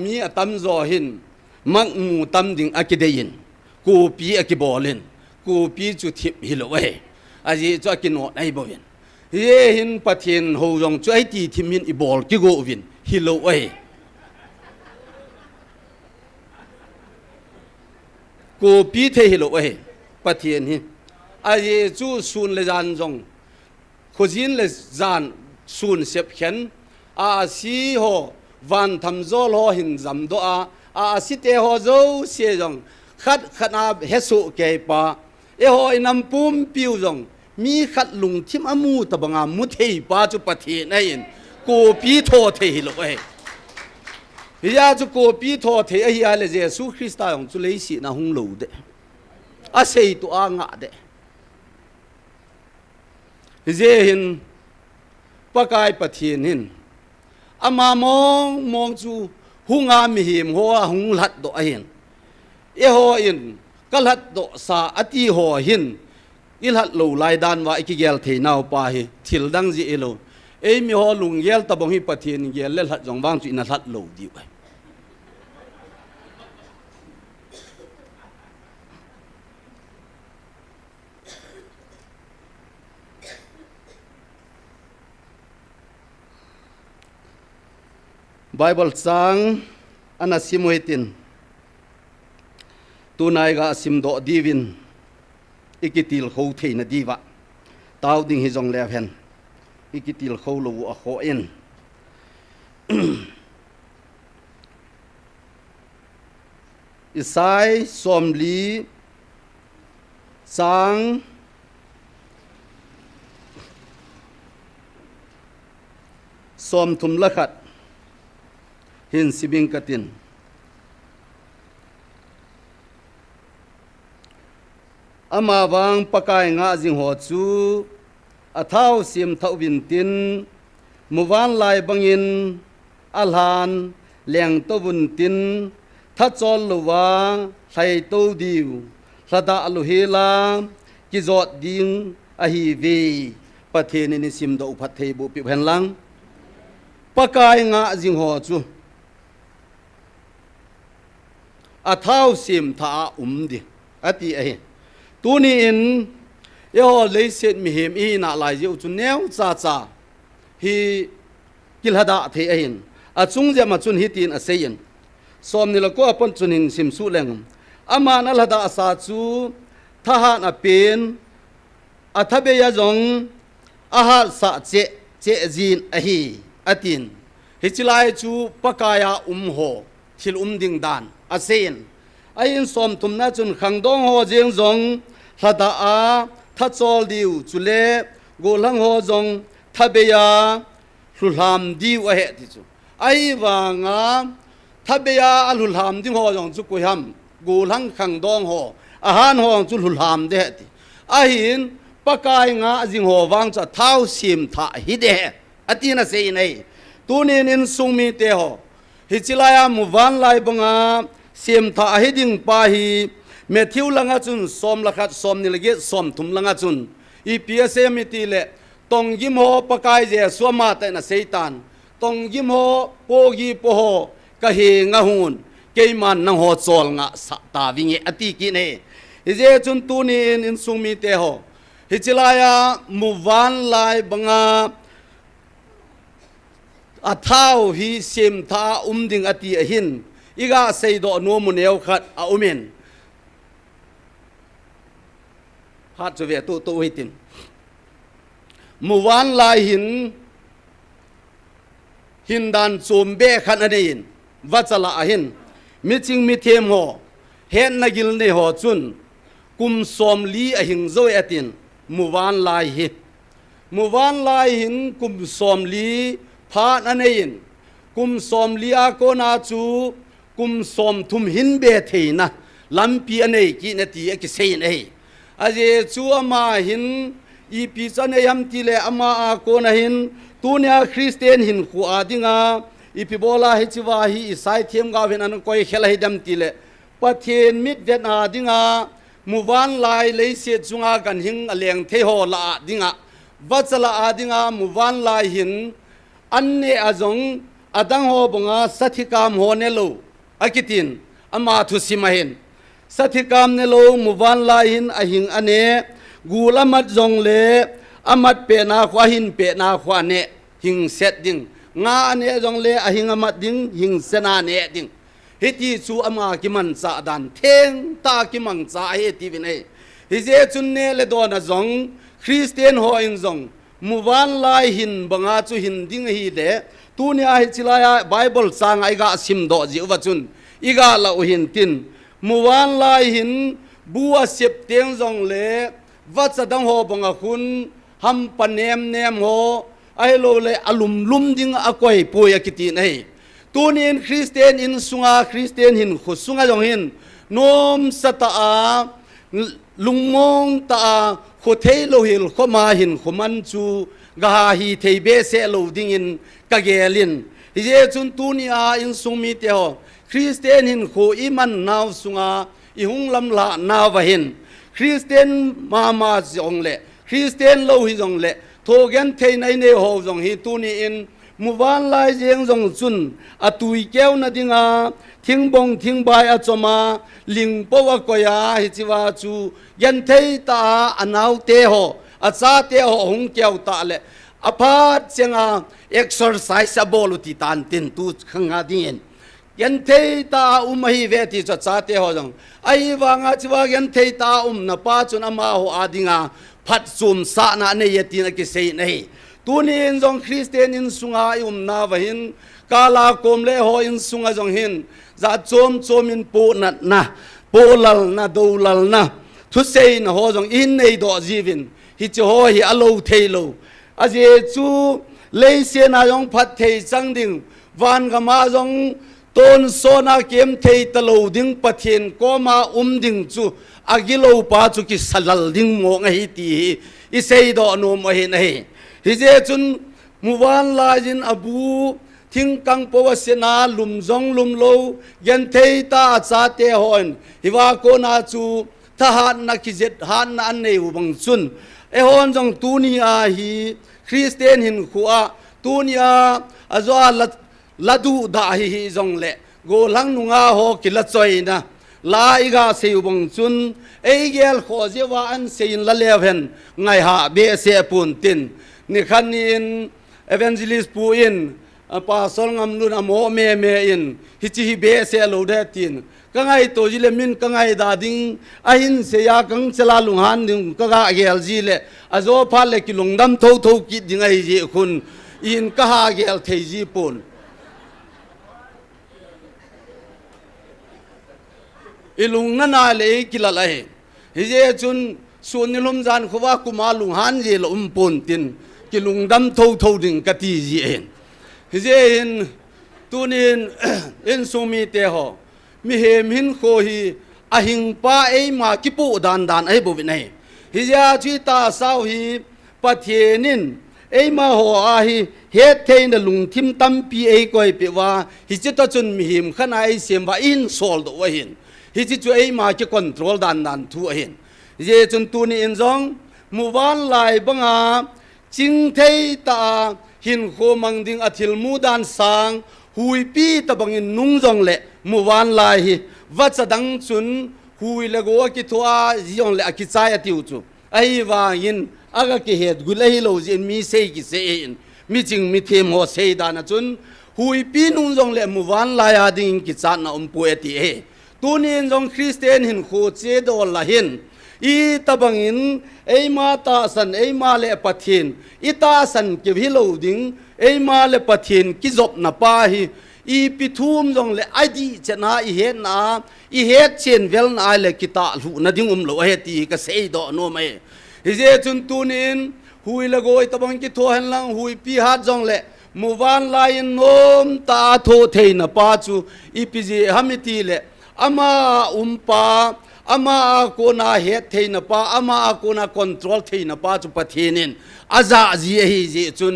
mi atam zo hin mang mu tam ding akidein ku pi akibolin ku pi chu thip hilo we aji chu akino nai bovin ye hin pathin ho jong chu ai ti thimin I bol ki go vin hilo we ku pi the hilo we pathin hi aji chu sun le jan jong khojin le jan sun sep khen a si ho van tham zol ho hin zam do a si te ho zo se jong khat khana hesu ke pa e ho inam pum piu jong mi khat lung thim amu tabanga mu thei pa chu pathi na in ko pi tho thei lo e ya chu ko pi tho thei a ya le jesu christa yong chu lei si na hung lo de a sei tu a nga de je hin pakai pathin hin ama mong chu hunga mi him ho hung lat do a hin e ho in kalat do sa ati ho hin ilhat lo lai dan wa ikigel the naw pa hi thil dang ji elo e mi ho lung yel ta bong hi pathin gel le hlat jong wang chu in hlat lo di wa Bible sang anasimoitin tunai ga sim do divin ikitil kho theina diwa taw ding hi jong le hen ikitil kho lo a kho en isai somli sang som thum lakhat hin sibing katin ama wang pakai nga jing ho chu athau sim thau bin tin muwan lai bangin alhan leng to bun tin tha chol luwa thai to diu sada alu hela ki zot ding a hi ve pathen ni sim do phat thei bu pi phen lang pakai nga jing ho chu athau sim tha di ati a tuni in yo leiset mi hem i na lai je chu neu cha cha hi kilhada the a hin a chung je ma chun hi tin a sein som ni la ko apon chun hin sim su leng ama na lada sa chu tha ha na pen athabe ya jong a ha sa che jin a hi atin hi chilai chu pakaya ho thil ding dan a sein ain som tum na chun khang dong ho jeng jong hada a tha chol diu chule go lang ho jong thabeya hlulam diu a he ti chu ai wanga thabeya hlulam ding ho jong chu ko ham go lang khang dong ho a han ho chu hlulam de ti a hin pakai nga jing ho wang cha thau sim tha hi de atina sei nei tunin in sungmi te ho hi chilaya muwan lai banga sim tha hiding pa hi Matthew langa chun som lakhat som nilge som thum langa chun EPSM ti le tonggim ho pakai je swama ta na seitan tonggim ho pogi po ho ka he nga hun keiman nang ho chol nga sa ta winge ati ki ne je chun tu ni in sungmi te ho hichilaya muwan lai banga athau hi sim tha ding ati a hin iga seido no mu neu khat a umen hat chu ve tu hitin muwan lai hin dan chum be khan anein wachala a hin miching mi them ho hen na gil ne ho chun kum som li a hing zo atin muwan lai hin kum som li pha anein kum som li a ko na chu kum som thum hin be theina lampi anei ki na ti ki sei nei aje chu ama hin i pi chane yam ti le ama a ko na hin tunia christian hin khu adinga i pi bola hi chiwa hi sai them ga ven an koi khela hi dam ti le pathen mit vet na dinga muwan lai le se chunga kan hing aleng the ho la dinga wachala adinga muwan lai hin anne azong adang ho bonga sathikam ho ne lo akitin ama thu simahin sathikam ne lo muwan lai hin ahing ane gulamat jong le amat pe na khwa hin pe na khwa ne hing set ding nga ane jong le ahing amat ding hing sena ne ding heti chu ama ki man cha dan theng ta ki mang cha he ti vin he hi je chun ne le do na jong christian ho in jong มุวันลายหินบังอาจูหินดิ้งฮีเดตูนี่อาฮิจิลายาไบเบิลสางไอกาสิมโดจิวจุนอีกาลาอุหินตินมุวันลายหินบัวเสพเตียงจงเลวัดสะดังโฮบังอาคุณฮัมปะเนมเนมโฮไอโลเลอลุมลุมดิ้งอากวยปุยกิตินให้ตูนี่คริสเตียนอินสุงาคริสเตียนหินขุสุงาจงหินโนมสตาลุงมงตาโคเทโลหิลขมาหินขมันจูกาฮีเทเบเซโลดิ้งอินกะเกลินฮิเจจุนตูนี่อาอินสุมิเตโฮคริสเตียนหินโคอิมันนาวสุงาอิหุงลำละนาวหินคริสเตียนมาจงเละคริสเตียนโลหิจงเละโทเกนเทนไอเนโฮจงฮิตูนี่อินมุวันลายเจียงจงจุนอตุยเกวนาดิงาทิ้งบงทิ้งใบอจมาลิงปวกอยาฮิจิวาจูยันเทตาอนาวเตโฮอาซาเตโฮหงเกวตาเลอพาดเสียงเอ็กซ์ไซส์บอลติตานตินตูขังอาดินยันเทตาไม่เวทีจะซาเตโฮจงไอ้วางอาจิวายันเทตานับป้าจุนอามาโฮอาดิงาพัดซุมสานาเนยตินกิเซนเฮตูนี่อินจงคริสเตียนอินสุงานาวหินกาลาโคมเลโฮอินสุงาจงหินจะโจมอินปูนัดนะปูลัลนะดูลัลนะทุเซนโฮจงอินในดอจีวินฮิจโฮฮิอโลเทโลอาเจจูเลเซียนายองพัดเทจังดิงวันกมาจงต้นโซนาเกมเทตโลดิงปะเทียนก็มาดิงจูอากิโลปาจูกิสลัลดิงโมงฮิตีอิเซดอโนมหินเฮฮิเจจุนมุวันลาจินอบูทิ้งกังปวสนาลุมจงลุมโลยันเทตาซาเตหอนฮิวาโกนาจูทหารนักกิจหานนันเนวบังซุนเอฮอนจงตูนีอาฮีคริสเตียนหินขัวตูนีอาอจวาละดูดาฮีจงเละโกลังนุงอาโฮกิละจอยนะลาอิกาเซวบังซุนเอเกลขอเจวาอันเซนละเลเวนไงหาเบเซปุนตินนี่ขันนี้อินเอเวนจิลิสปูอินปาสงามลุนอโมเมอินฮิจิฮิเบเซโลเดตินกังไงตัวจิเลมินกังไงดาดิงอาหินเสียกังเซลาลุงฮันดิงกังไงเกลจิเลอาโจพาเลกิลุงดำทูกิดิงไงจีคุณอินกังไงเกลเทจีปุนอิลุงนั่นอะไรกิลอะไรฮิเจจุนส่วนนิลมจานเขาว่ากุมาลุงฮันเจลปุนตินกิลุงดำทูดิงกติจีเองฮิเจอินตัวนี้อินสุมีเตหอมีเหมหินโคฮีอหิงป้าเอมากิปูดานไอบุวินัยฮิจาจิตาสาวฮีปะเทนินเอมาหัวอาฮีเฮตเทนลุงทิมตัมปีเอก้อยเปว่าฮิจิตาจุนมีหิมขณะไอเสียมว่าอินโซลตัวเห็นฮิจิตจูเอมากิคอนโทรลดานทั่วเห็นฮิจจุนตัวนี้อินจงมุวันไลบังอาจิงเทตาหินโคมังดิงอธิลมูดานสังหุยปีตะบังอินนุ่งจงเละมุวันลายวัดสดังจุนหุยเลโกกิทัวจีองเละกิจายติวจูไอวายินอากากิเหตุกุเลฮิโลจินมีเซกิเซอินมีจิงมีเทมโฮเซดานะจุนหุยปีนุ่งจงเละมุวันลายดิงกิจานะปุเอติเอตัวนี้จงคริสเตียนหินโคเจโดลละหินอีตะบังอินเอมาตาสันเอมาเลปะเทียนอีตาสันเก็บฮิโลดิงเอมาเลปะเทียนกิจบนาปาฮีอีปิทุมจงเลไอดีเจนาอีเฮนาอีเฮเชนเวลนาเลกิตาลูนาดิงโลเฮตีกเซยดอโนเมฮิเจจุนตูนินหุยเลโกยตะบังกิทัวเฮนลังหุยปีฮัดจงเลมุวันลายนมตาโทเทนปาจูอีปิเจฮามิตีเลอามาปาอามาโกนาเฮตเทนปาอามาโกนาคอนโทรลเทนปาจูปะเทนินอาซาจีเฮเจจุน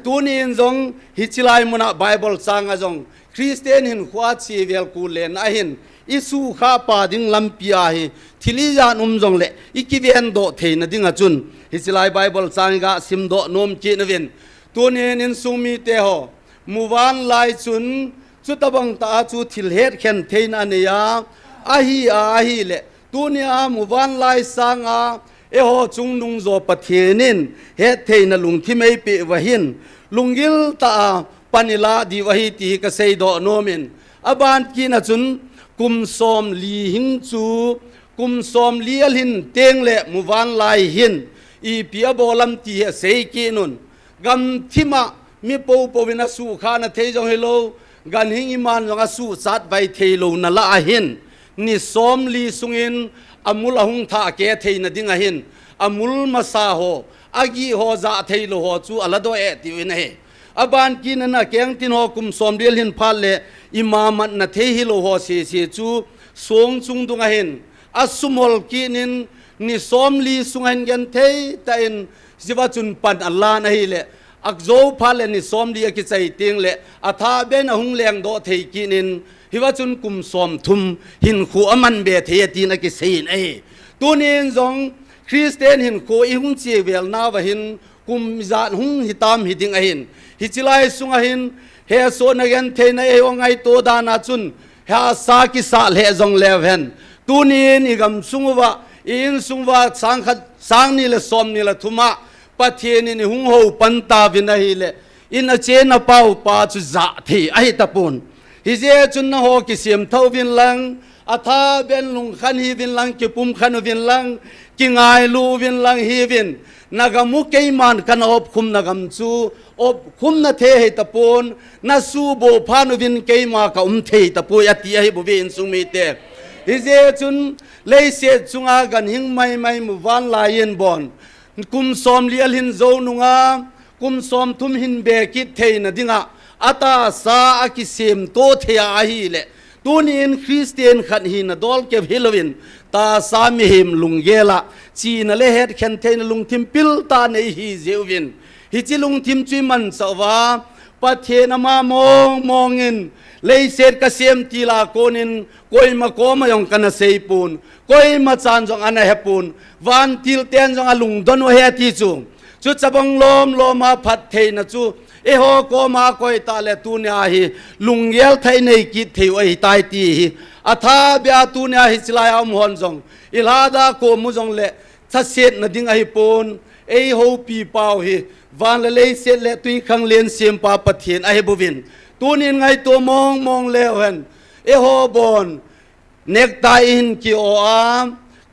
ตัวนี้จงฮิจิไลมุนะไบเบิลสังอาจงคริสเตียนหินขวาชีเวลกูเลนอาหินอิสุข้าปาดิงลัมปีอาหิทิลิจานจงเลอิกิเวนโดเทนดิงอาจุนฮิจิไลไบเบิลสังกะซิมโดนมจีนเวนตัวนี้นินสุมีเตโฮมุวันไลจุนจุดตบังตาจูทิลเฮดเคนเทนอันเนียอาฮีเลตัวนี้มุวันไลสังอาเอโฮจุงนุงโจปะเทนินเฮเทนลุงที่ไม่เปวะหินลุงกิลตาปานิลาดีวะฮิตีกเซยโดโนเมนอบานกินจุนกุมซอมลีหิงจูกุมซอมลีอลินเตงเลมุวันไลหิน อีเปียบอลัมตีเสยกีนุนกำทิมามีปูปวินาสูขานะเทจงเฮโลกันหิงอิมานจงอาสูสัตไวเทโลนั่นละอาหินนิสอมลีสุงินอามุลหุงท่าเกเทนดิงอาหินอามุลมาซาโฮอากีโฮซาเทโลโฮจูอัลโดเอติวินเฮอบานกินนะเกียงตินโฮกุมสอมเดียลหินพาเลอิมามันนะเทฮิโลโฮเสียจูสวงจุงดุงอาหินอาสุมอลกินินนิสอมลีสุงันกันเทตาอินจิวาจุนปันอัลลาห์นะฮิเลอักโจพาเลนิสอมลีอกิใจติงเลอาทาเบนหุงเลงโดเทกินินฮิวาจุนกุมสอมทุมหินขัวมันเบเทตีนอกิซีนเอตัวนี้จงคริสเตียนหินขัวอีหุงเจเวลนาวะหินกุมจาหุงฮิตามฮิดิงอหินฮิจิไลสุงอหินเฮโซนกันเทนเอวงไอตัวดานาจุนเฮาซากิซาเลจงเลวเห็นตัวนี้อีกำสุงวะอินสุงวะสังนี่ละสอมนี่ละทุมาปัทเยนี่หุงโฮปันตาวินัยเลอินเจนเป้าปาจุจะที่ไอตะปุนฮิเจจุนนะโฮกิเสียมเท่าวินลังอาทาเบนลุงขันฮีวินลังกิปุ่มขันวินลังกิงายลูวินลังฮีวินนักมุกเกยมันกันอบคุมนักมจูอบคุมนาเทหิตะปุนนาสูโบพานุวินเกยมากับเทหิตะปุยอติยาฮิบุวินสุมิเตฮิเจจุนเลยเสียจุงอากันหิงไม่มุวันลายินบอนกุมสอมเลียลหินโจนุงากุมสอมทุมหินเบกิเทนดิงาอาตาซาอากิเซมโตเทียอาฮีเลตัวนี้คริสเตียนขันหินดอลเก็บฮิลวินตาสามีหิมลุงเกละจีนเลเฮดเคนเทนลุงทิมปิลตาในฮีเจวินฮิจิลุงทิมจุยมันสวาปัทเทนมามองอินเลยเสดกเสียมตีลาโกนินกอยมาโกมายองกันเซยปูนกอยมาจานจงอันเฮปูนวันติลเตียนจงอาลุงดอนเฮติจูจุดจะบังลมมาพัดเทนจูเอโฮโกมาคอยตาเลตูเนียฮีลุงเยลไทยในกิดเทวไอตายตีฮีอาทาเบียตูเนียฮิสลายอมฮอนจงอิลาดาโกมุจงเลทัศเสดนดิงไอปูนเอโฮปีเปาฮีวันเลเสดเลตุยขังเลียนเสียมปาปะเทียนไอบุวินตัวนี้ไงตัวมองเลวเห็นเอโฮบอนเนกตาอินกิโออาม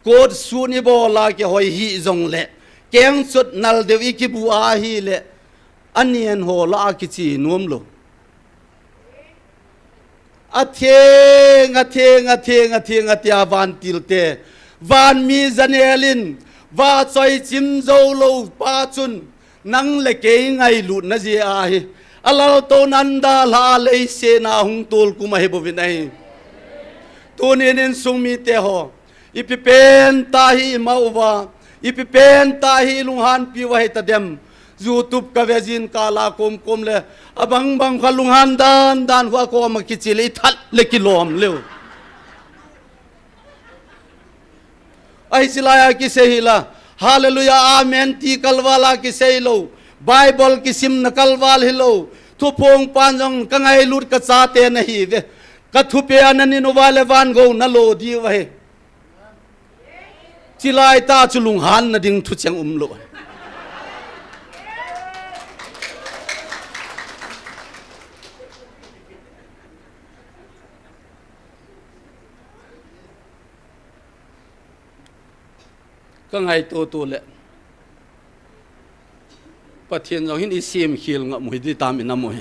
โกดสูนิโบลากิหอยฮีจงเลเกียงสุดนัลเดวิกิบูอาฮีเลอันนี้โหลากิจีนุ่มโลอาเทงวันติลเตวันมีจันเอลินว่าซอยจิมโจโลปาจุนนังเลเกงไงลุนนะเจียฮีอัลลอฮ์โตนันดาลาเลเสนาหุงตูลกุมาเฮบวินัยตัวนี้นินสุมีเตหออีพิเป็นตาฮีมาอุวาอีพิเป็นตาฮีลุงฮันปีวะเฮตเดมยูทูบกับเวจินกาลาคมเลบังขลุงฮันดานหัวโคมาคิจิลิทัดเลกิโลมเลวไอซิลายากิเซฮิลาฮาเลลูยาอาเมนตีกัลวาลากิเซฮิโลไบเบิลกิซิมนักลวาลฮิโลทุพงปานจงกังไอลุดกษาเตนฮีเวกทุเปียนันนินวาเลวันโกนโลดีวะเฮจิลายตาจุลุงฮันนดิ่งทุเชียงโลกังไอตัวเลปะเทียนเราเห็นอีเสียมเขียงมุยดีตามอินน้ำมุย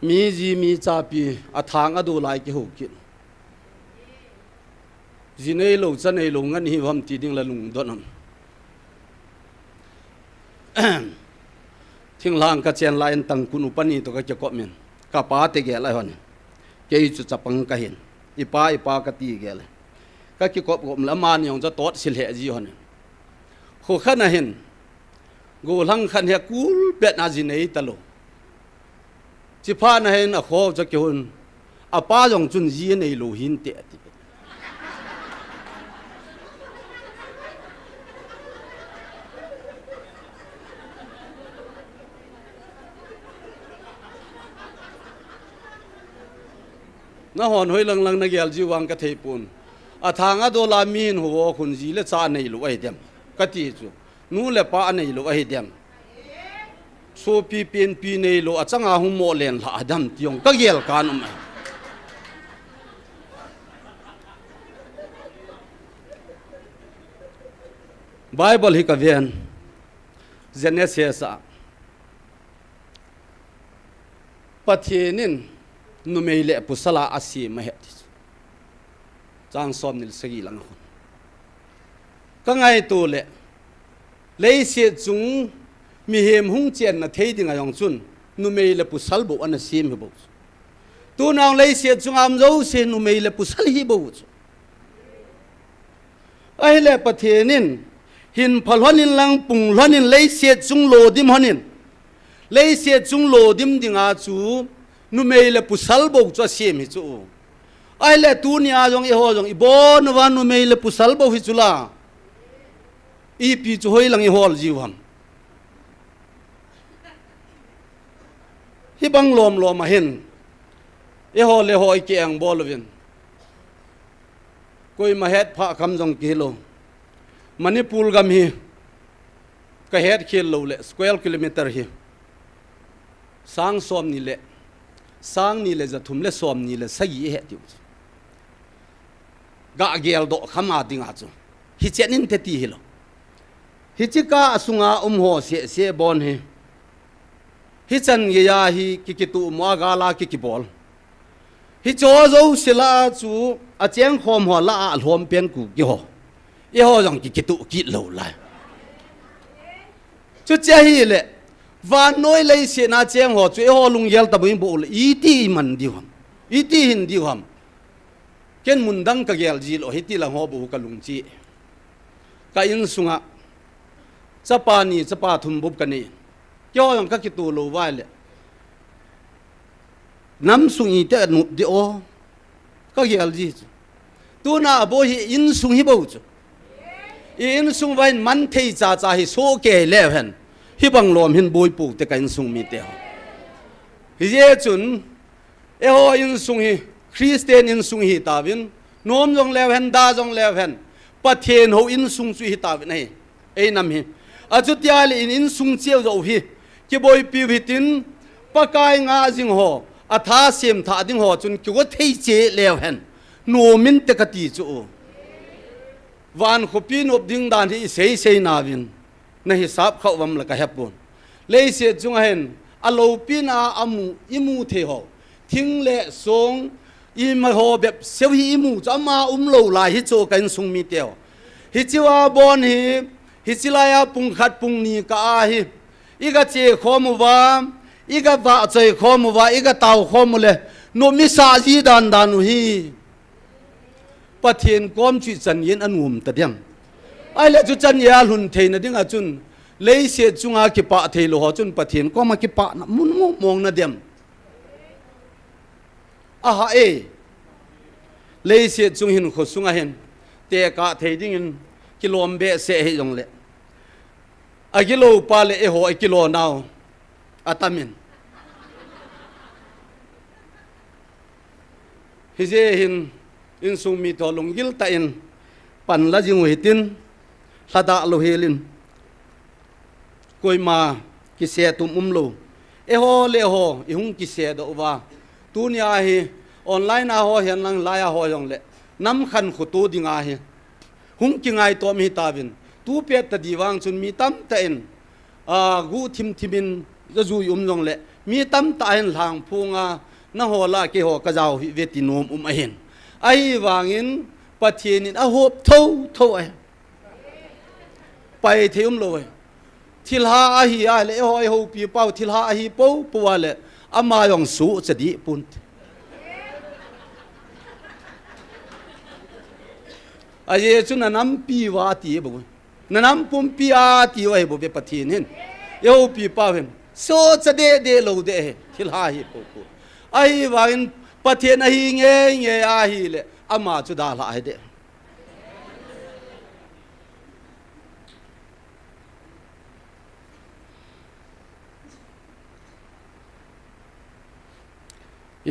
มีจีมีจ่าปีอาทางอดูลายกี่หกกินจีเนยโลจันเนยโลงันหิวมตีดิ่งละลุงดอนทิ้งลางกระเจียนลายตังคุณอุปนิตัวก็จะเกาะเมียนกับป้าเตะแก่ไรหันเกี่ยจุดจับปังกะเห็นอีป้ากะตีแก่เลยก็คิดกบละมันยองจะตอดสิเหจีหันโคขันเห็นกูลังขันเฮกูเบ็ดนาจินเอตโลจิพานเห็นอะโคจะเกี่ยวอาป้ายองจุนจีในโลหินเตะติน่าหอนหอยลังนักเยลจีวังกะเทปุนอาทางอโดลามีนหัวคุณจีเลชาในโลไอเดียมกะตีจูนู่เลป้าในโลไอเดียมโซปีเปลี่ยนปีในโลอาจังอาหุโมเลนละดัมติยงก็เยลการุมไอ Bible hi ka ven Genesis a Pathianin numeile pusala asi mahet chang som nil sagi lang khun ka ngai tu le lei se chung mi hem hung chen na thei ding ayong chun numeile pusal bo an sim bo tu nang lei se chung am zo se numeile pusal hi bo ai le Pathianin hin phalhonin lang pung hlonin lei se chung lo dim honin lei se chung lo dim dinga chu numeile pusal bo cha sim hi chu ai le tu ni a jong i ho jong i bon wan numeile pusal bo hi chula i pi chu hoi lang i hol jiwam hi bang lom lom a hen e ho le hoi ke ang bolovin koi ma het pha kham jong kilo Manipur gam hi ka het khel lo le square kilometer hi sang som ni le za thum le som ni le sagi he tiu ga gel do khama dinga chu hi chenin te ti hilo hi chika asunga ho se bon he hi chan ye ya hi ki tu ma ga la ki bol hi cho zo sila chu a cheng khom ho la al hom pen ku ki ho e ho jong ki tu ki lo la chu che hi le và nói lấy xe na chém họ chơi họ lung yel tập hình bộ là ý ti mình đi hầm ý ti hình đi hầm cái môn đăng cái yel gì lo hết ti là họ bộ cái lung chi cái in sunga chapa ni chapa thum bốc cái này cho yang các cái tu lo vai lệ nắm sung ý te nụ đi ô cái yel gì tu na bố hi in sung hi bộ chứ in sung vai man thấy cha hi số kề lệ hen hi bang lom hin boi pu te kan sung mi te hi ye chun e ho in sung hi Christian in sung hi ta vin nom jong lew hen da jong lew hen Pathian ho in sung chu hi ta vin nei e nam hi a chu tia le in sung cheu zo hi ki boi pi vitin pakai nga jing ho a tha sem tha ding ho chun ki go thei che lew hen no min te ka ti chu van khopin op ding dan hi sei na vin na hisab khau wam la ka hepun lei se chung hen alo pina amu imu the ho thing le song i ma ho bep seu hi imu chama lo lai hi cho kan sung mi teo hi chiwa bon hi chilaya pung khat pung ni ka a hi i ga che khomu wa i ga va chei khomu wa i ga tau khomu le no mi sa ji dan hi Pathian kom chi chan yen anum ta diam ai le chu chan ya hun thei na dinga chun lei se chunga ki pa thei lo ho chun Pathian ko ma ki pa na mun mo mong na dem aha e lei se chung hin kho sunga hen te ka thei ding in kilom be se he jong le a kilo pa le e ho a kilo naw atamin hi je hin in sung mi to lung gil ta in pan la jing hitin lada lo helin koi ma ki se tum lo e ho le ho i hung ki se do wa tu nya hi online a ho hian lang la ya ho yong le nam khan khu tu dinga hi hung ki ngai to mi ta vin tu pe ta diwang chun mi tam ta en a gu thimin za zu jong le mi tam ta en lang phunga na ho la ke ho ka jaw ve ti nom a hen ai wangin Pathian in a hop thâu ai pai theum loi thil ha a hi a le hoi ho pi pau thil ha a hi po po le ama yong su chadi pun a ye chu na nam pi wa ti bo na nam pum pi a ti oi bo be Pathian hin yo pi pa hen so chade de lo de thil ha hi po ai wangin Pathian a hi nge a hi le ama chu da la ai de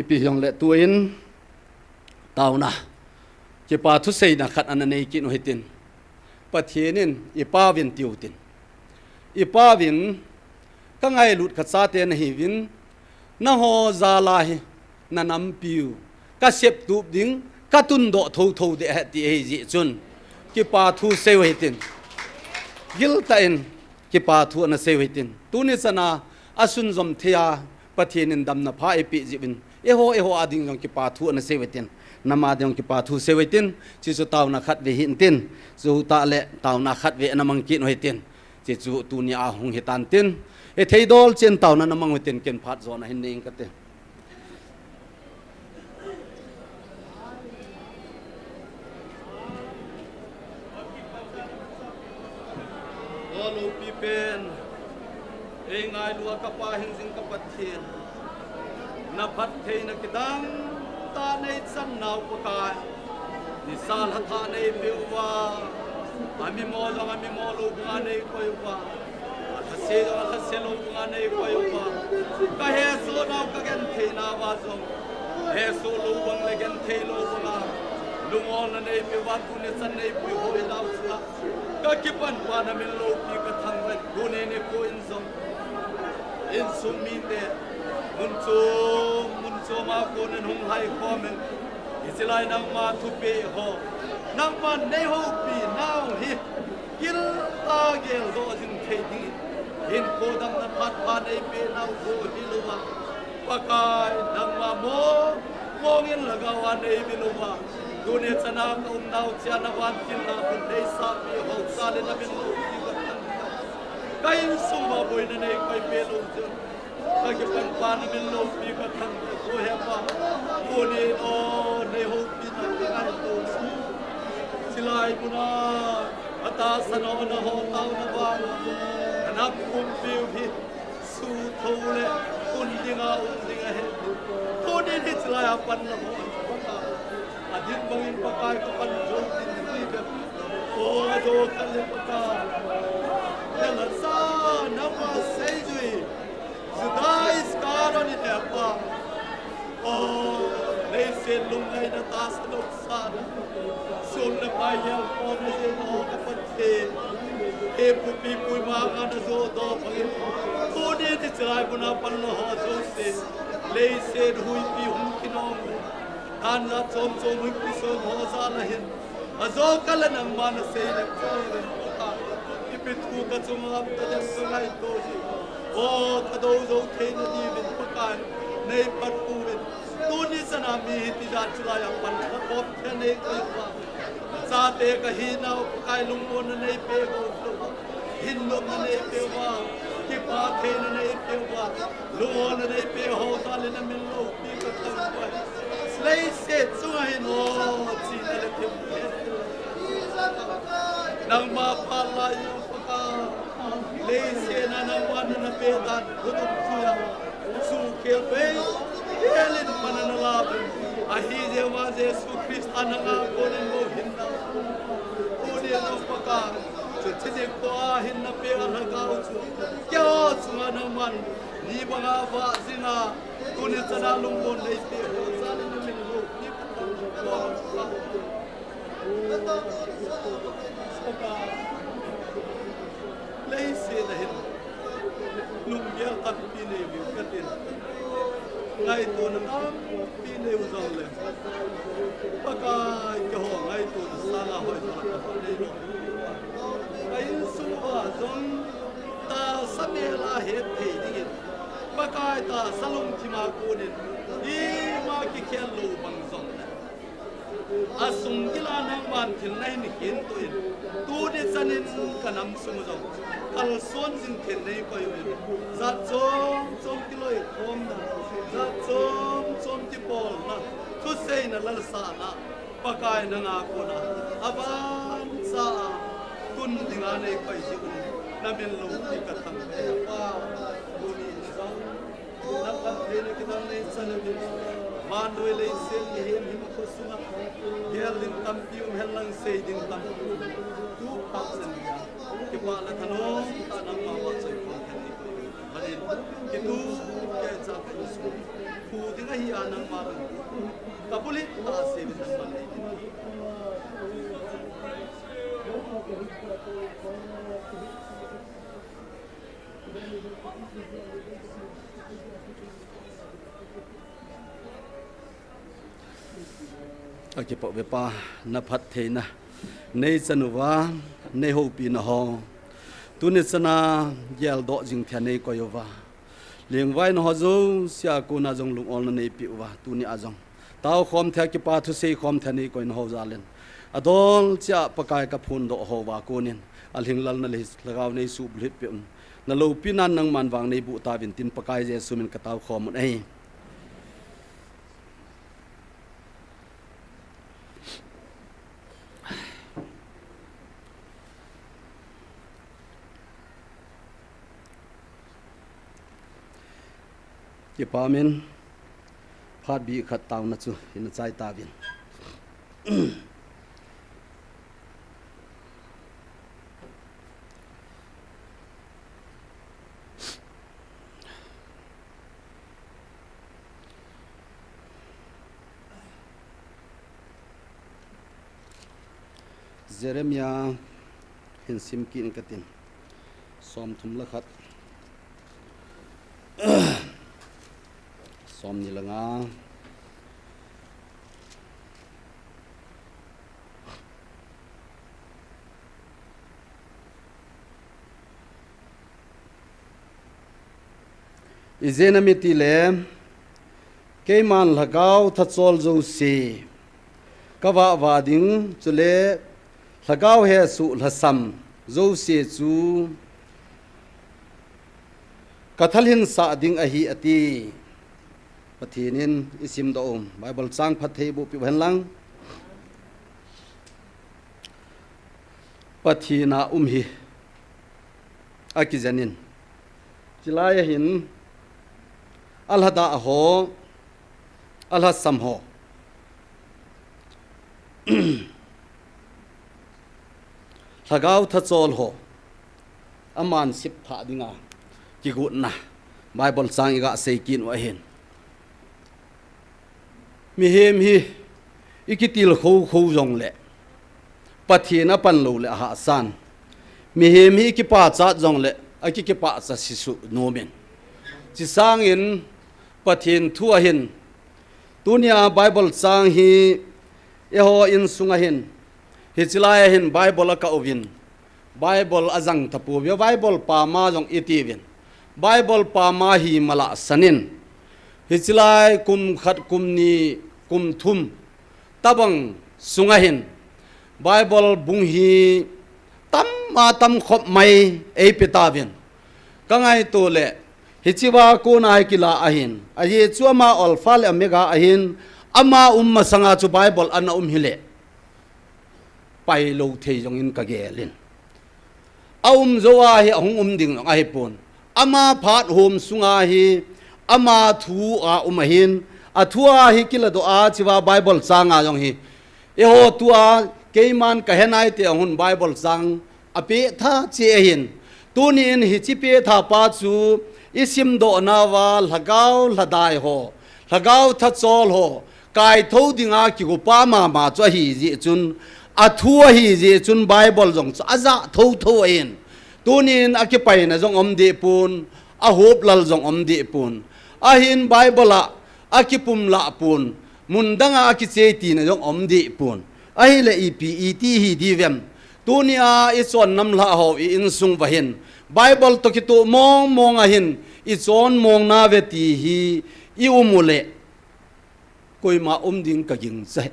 ipi yong le tuin tau na ke pa thu sei na khat an nei ki no hitin Pathianin ipa vin tiutin ipa vin ka ngai lut khat sa te na hi vin na ho za la hi na nam piu ka sep tu ding ka tun do tho de ti ei ji chun ki pa thu sei hitin gil ta in ki pa thu na se witin tu ni sana asun zom thia pathin in dam na pha epi jibin eho ading jong ki pa thu na se witin nama dong ki pa thu se witin chi su taw na khat ve hin tin zu ta le taw na khat ve na mang ki no hitin chi chu tu ni a hung hitan tin e theidol chen taw na mang witin ken phat zo na hin ning ka te Olo pipen ngai lua ka pa hin sing ka pathin na phat thei na kidang ta nei chan nau pa ka ni sal ha tha nei pewa ami mo lo nga nei koi wa ha se lo nga nei koi wa ka he so nau ka gen thei na wa zo he so lo wang le gen thei lo wa lungol na nei pewa tu ne chan nei pui hoi lau sa ka kipan pa na min lo pi ka thang wen du ne ne ko in zong in sum mi te mun cho ma ko nen hung hai ko men isilai nang ma thu pe ho nang ma nei ho pi now hi kil ta gel do jin thei di hin ko dang na phat pa nei pe now ko hi lo wa pa kai nang ma mo ngin la ga wa nei bi lo wa du ne chana ka nau cha na wan kin na kun dei sa pi ho sa le na bin lo pi ka thang kai sum ma boi na nei kai pe lo jo ka ki pan pa na bin lo pi ka thang ko he pa ko ni o nei ho pi na ka ngai to silai puna ata sano na ho tau na ba na kum pi hi su tho le kun dinga he ko ni ni silai pan na ho adin bangin pakai ko pan jo tin ni be o do kan le pakai la sa na ma sei jui judai skaro ni te pa o nei se lung ai na ta sa lo sa sul na pa ya ko na je no ka pat te e pu pi pu ma ka na zo do bangin ko ni ti chai bu na pan no ho zo se lei se hui pi hum kinong an la chom hui pi so ho za la hin azo kala nang ma na sei le chai le ka pi thu ka chum am ta ja so lai to ji o ka do zo the na di bin pa ka nei pat pu bin tu ni sana mi ti ja chula ya pan ka pop the nei ko wa sa te ka hi na kai lung mo na nei pe go hin lo na nei pe wa ki pa the na nei pe wa lu na nei pe ho sa le na min lo pi ka tam wa slay set so ai no chi na le te nang ma pa la yu pa ka le se na na wa na pe tan ko tu chu ya su ke pe elin manana la a hi je wa jesu christ ananga ko nen mo hin na ko ne no pa ka chu chi je ko a hin na pe a ka u chu kyo chu na man ni ba ga wa zina ko ne chana lung bon nei pe ho sa le na min lo ni ko lấy xe này lùng bia tập pi này biểu cắt tiền ngày tuần năm pi này uzong lên bác cái hồ ngày tuần xa là hỏi là đây rồi cái số và giống ta sắp là hết thì đi bác ta salung thì mà cô nên đi mà cái kia lù bằng giống asung kila nang man thil nai ni kin to in tu de chanin kanam sung zo kal son jin thil nei ko yu za chom kiloi khom na za chom ti pol na tu sei na lal sa na pakai na nga ko na aban sa kun dinga nei pai ji un na men lo ti ka thang pa bu ni zo na ka the ne kidan nei chan ni man doi le sen ni hem him ko sunga gelin tam pium helang sei ding tam tu pa sen ya ke pa la thano ta nam ma wa chai ko kan ni bani ke tu ke cha ko su pu ding hi anang ma ka puli ta se bin ma nei cái bộ về pa na phát thế na nay chân wa nay hậu pi na ho tu ni sana yel do jing thia nei ko yova leng vai no zo sia ko na jong lung ol na nei pi wa tu ni azong tao khom thia ki pa thu sei khom thia nei ko in ho za len adol cha pakai ka phun do ho wa ko nin alhing lal na le lagaw nei su blit pe na lo pinan nang man wang nei bu ta vin tin pakai je sumin ka tao khom ei ki pa men phat bi khat taw na chu in chai ta vin Jeremiah hin sim ki in katin som thum la khat som ni langa izena miti le keiman lagaw thachol zo se kawa wading chule lagaw he su lasam zo se chu kathalhin sa ding a hi ati pathinin isim do bible chang phathei bu pi lang pathina hi akizanin chilaya hin alhada ho alhasam ho lagaw thachol ho aman sip pha dinga ki gut na bible chang iga seikin wa hin mi hem hi ikitil kho kho jong le pathina pan lo le ha san mi hem hi ki pa cha jong le aki ki pa cha sisu nomen chi sang in pathin thua hin tunia bible chang hi eho in sunga hin hichilaya hin bible ka ovin bible azang thapu bible pa ma jong itivin bible pa ma hi mala sanin hichilai kum khat kum ni kum thum tabang sunga hin bible bung hi tam khop mai ei petavin kangai to le hichiwa ko nai kila ahin aye chuama alfal omega ahin ama umma sanga chu bible ana hile pai lo thei jong in ka gelin zowa hi ahung ding a hi pon ama phat hom sunga hi ama thu a umahin athua hi kila do a chiwa bible changa jong hi eho tua keiman ka henai te hun bible chang ape tha che hin tunin hi chi pe tha pa chu isim do nawa lagaw ladai ho lagaw tha chol ho kai tho dinga ki go pa ma cho hi ji chun athua hi ji chun bible jong aza tho in tunin akipai na jong omde pun a hop lal jong omde pun ahin bible a akipum la pun mundanga akicheti na jong omde pun ahile epet hi divem tunia ichon nam la ho in sung vahin bible to ki to mong ahin ichon mong na veti hi I umule koima ding ka ging sai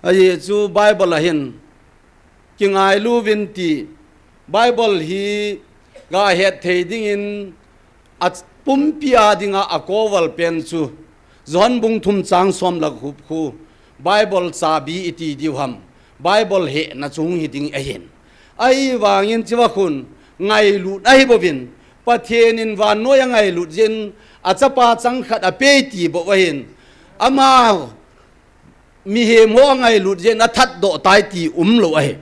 aye chu bible ahin kingai lu vinti bible hi ga het theding in at pumpia dinga akowal pen chu zon bung thum chang som la khup khu bible sabi iti diwam bible he na chung hi ding ahin ai wangin chiwa khun ngai lu ai bovin pathenin van no ya ngai lu jin achapa chang khat ape ti bo wahin ama mi he mo ngai lu jin athat do tai ti lo ai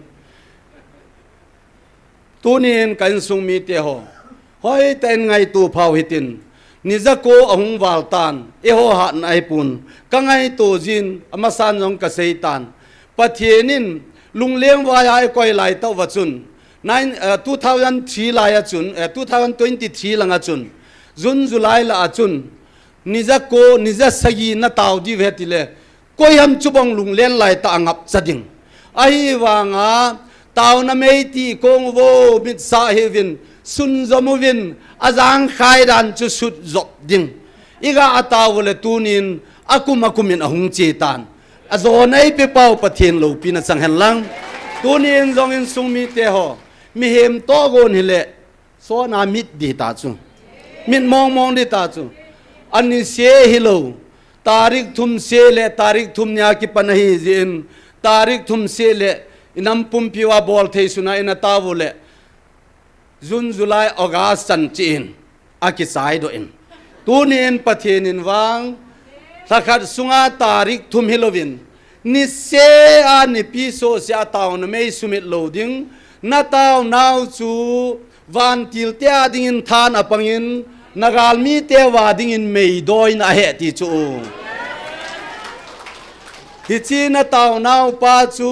tunin kan sung mi te ho hoi ten ngai tu phau hitin nizako ahung waltan eho ha nai pun kangai to jin amasan jong ka seitan pathienin lungleng wa ai koi lai to wachun 2003 la ya chun 2023 langa chun jun july la chun nizako niza sagi na taw di vetile koi ham chubong lunglen lai ta angap chading ai wanga tàu na mei ti kong vô mit sa hi vin sun zomu vin azang khai dan chu sut zop ding iga ataw le tunin akumin ahung che tan azo nei pe pau pathin lo pina sang hen lang tunin zong in sung mi te ho mi hem to gon hi le so na mit di ta chu mit mong di ta chu ani se hi lo tarik thum se le tarik thum nya ki panahi zin tarik thum se le inam pum piwa bol thei suna ina tawu le June July August san chin aki sai do in tunin pathin in wang sakhat sunga tarik thum hilovin ni se a ni pi so sia taw na mei sumit loading na taw now chu van til tia ding in than apangin nagal mi te wa ding in mei doi na he ti chu hi chi na taw now pa chu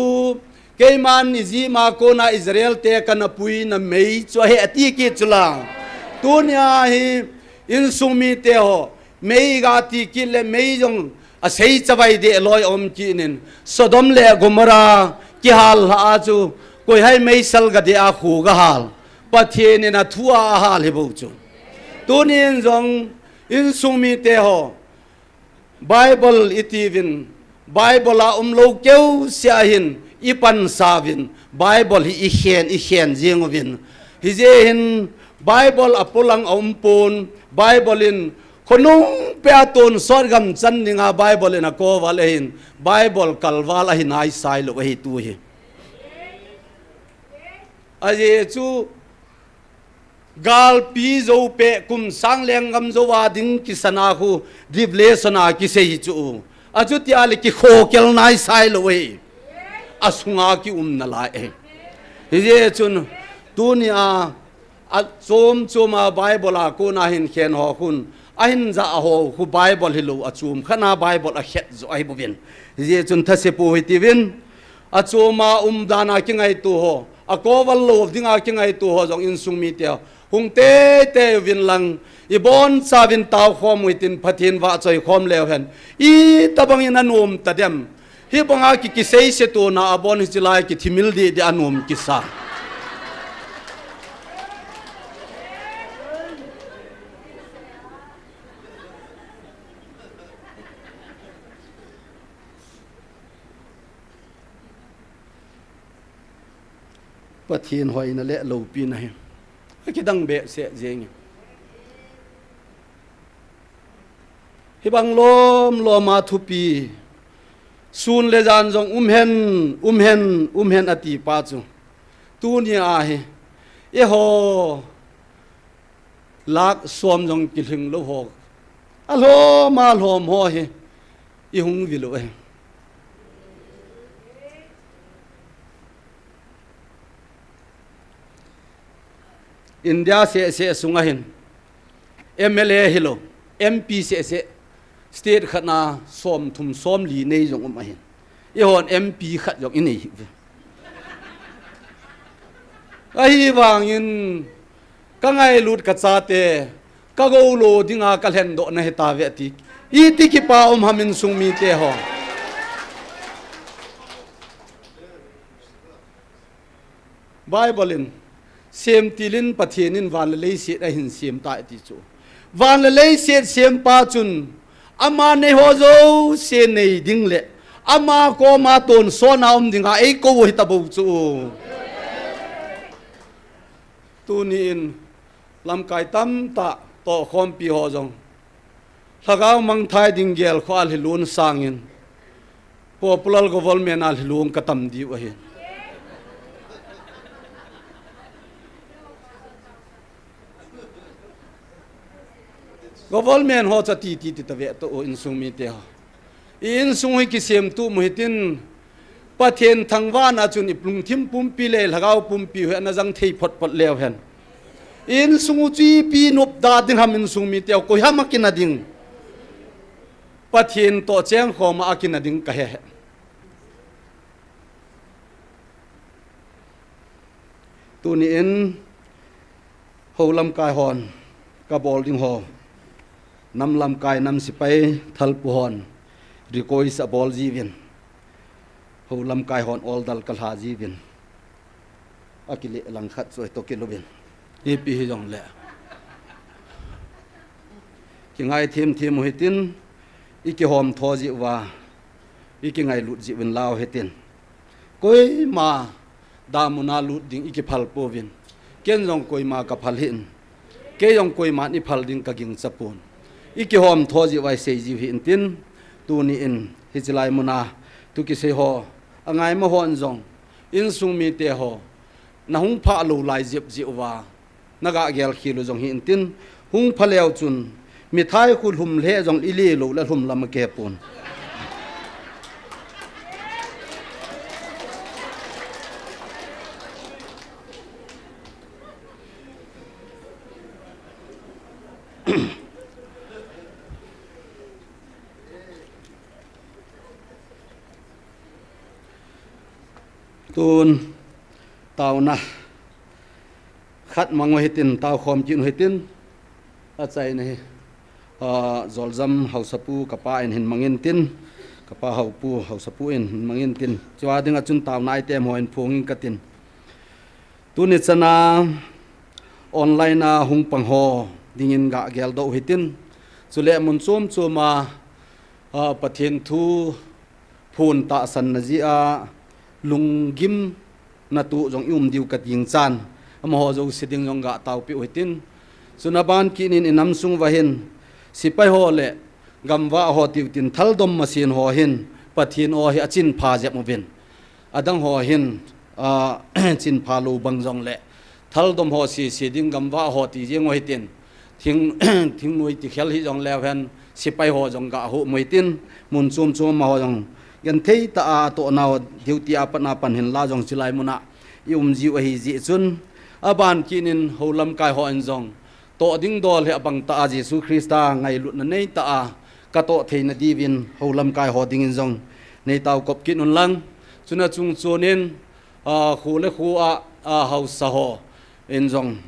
Keiman izi ma ko na Israel te kana pui na mei cho he ati ki chula tunia hi in sumi te ho mei ga ti ki le mei jong a sei chawai de loi om ki nin Sodom le Gomora ki hal ha chu koi hai mei sal ga de a khu ga hal pathe ne na thua hal he bo chu tunin jong in sumi te ho Bible itivin Bible a lo keu sia hin ipan savin Bible hi ikhen jingovin hi je hin Bible apulang ompon Bible in khonung peaton sorgam channinga Bible in a kowal hin Bible kalwal hi nai sai lo hi tu hi aje chu gal pi zo pe kum sang lengam zo wa ding kisana khu divlesana ki se hi chu aju ti ali ki khokel nai sai lo hi asunga ki na lai ye chun tunia a choma Bible a ko na hin khen ho kun a hin za ho khu Bible hi lo a chum khana Bible a khet zo ai bovin ye chun thase po hi tivin a choma dana ki ngai tu ho a ko wal lo dinga ki ngai tu ho jong in sung mi te hung te vin lang I bon sa vin taw khom witin pathin wa choi khom lew hen I tabang in anom tadem hi banga ki kisei se to na abon hilai ki thimil di anom ki sa pathin hoi na le lo pi na he ki dang be se jeng hi bang lom ma thupi sun le jan jong umhen ati pa chu tu ni a he e ho lak som jong kilhing lo ho alo ma lom ho he I hung vi lo he India se sunga hin MLA hilo MP se state khana som thum som li nei jong ma hin I hon MP khat jong I nei ai wang in ka ngai lut ka cha te ka go lo dinga ka len do na heta ve ti I ti ki pa hamin sung mi te ho Bible in sem tilin pathinin van le se a hin sem ta ti chu van le se sem pa chun ama ne ho zo se nei ding le ama ko ma ton so naum dinga ei ko hi ta bu chu tu nin lam kai tam ta to khom pi ho jong thagao mang thai ding gel khwal hi lun sangin popular government al hilung katam di wa hi government ho cha ti ta ve to in sung mi te ha in sung hi ki sem tu muhitin pathen thangwa na chun iplung thim pum pi le lagau pum pi he na jang thei phot lew hen in sung chi pi nop da ding ham in sung mi te ko ha ma kin ding pathen to cheng khom a kin ding ka he tu ni in holam kai hon ka bol ding ho nam lam kai nam sipai thal puhon rikoi sa bol jivin ho lam kai hon ol dal kalha jivin akili lang khat soi to kilobin e pi hi jong le ki ngai thêm hitin iki hom tho ji wa iki ngai lut ji win lao hetin koi ma damuna lut ding iki phal povin ken jong koi ma ka phal hin ke jong koi ma ni phal ding ka ging chapun iki hom tho ji wai sei ji hin tin tu ni in hijlai muna tu ki se ho angai ma hon jong in sung mi te ho na hung pha lo lai jip ji wa naga gel khilu jong hin tin hung phaleu chun mi thai khul hum le jong ili lo la hum lam ke pun tun tao na khát mang hitin tao khom chin hitin a chai nei zolzam hausapu kapa in hin mangin tin kapa haupu hausapu in mangin tin chwa dinga chun tao nai tem hoin phungin katin tuni chana online a hung pang ho dingin ga gel do hitin chule mun chom choma pathen thu phun ta san na ji a lungim na tu jong diu kat ying chan amaho zo siding jong ga tau pi hitin sunaban kinin inam sung wahin sipai ho le gamwa ho tiu tin thal dom masin ho hin pathin o hi achin pha jep mobin adang ho hin chin pha lo bang jong le thal dom ho si ding gamwa ho ti jeng ho hitin thing noi ti khel hi jong le hen sipai ho jong ga ho moitin mun chum ma ho jong yan thei ta a to naw duty apana pan hin la jong chilai muna ji wa hi ji chun aban kinin holam kai ho an jong to ding dol he abang ta Jesu Krista ngai lut na nei ta a ka to theina divin holam kai ho ding in jong nei taw kop kin un lang chuna chung chonin khu le khu a house sa ho in jong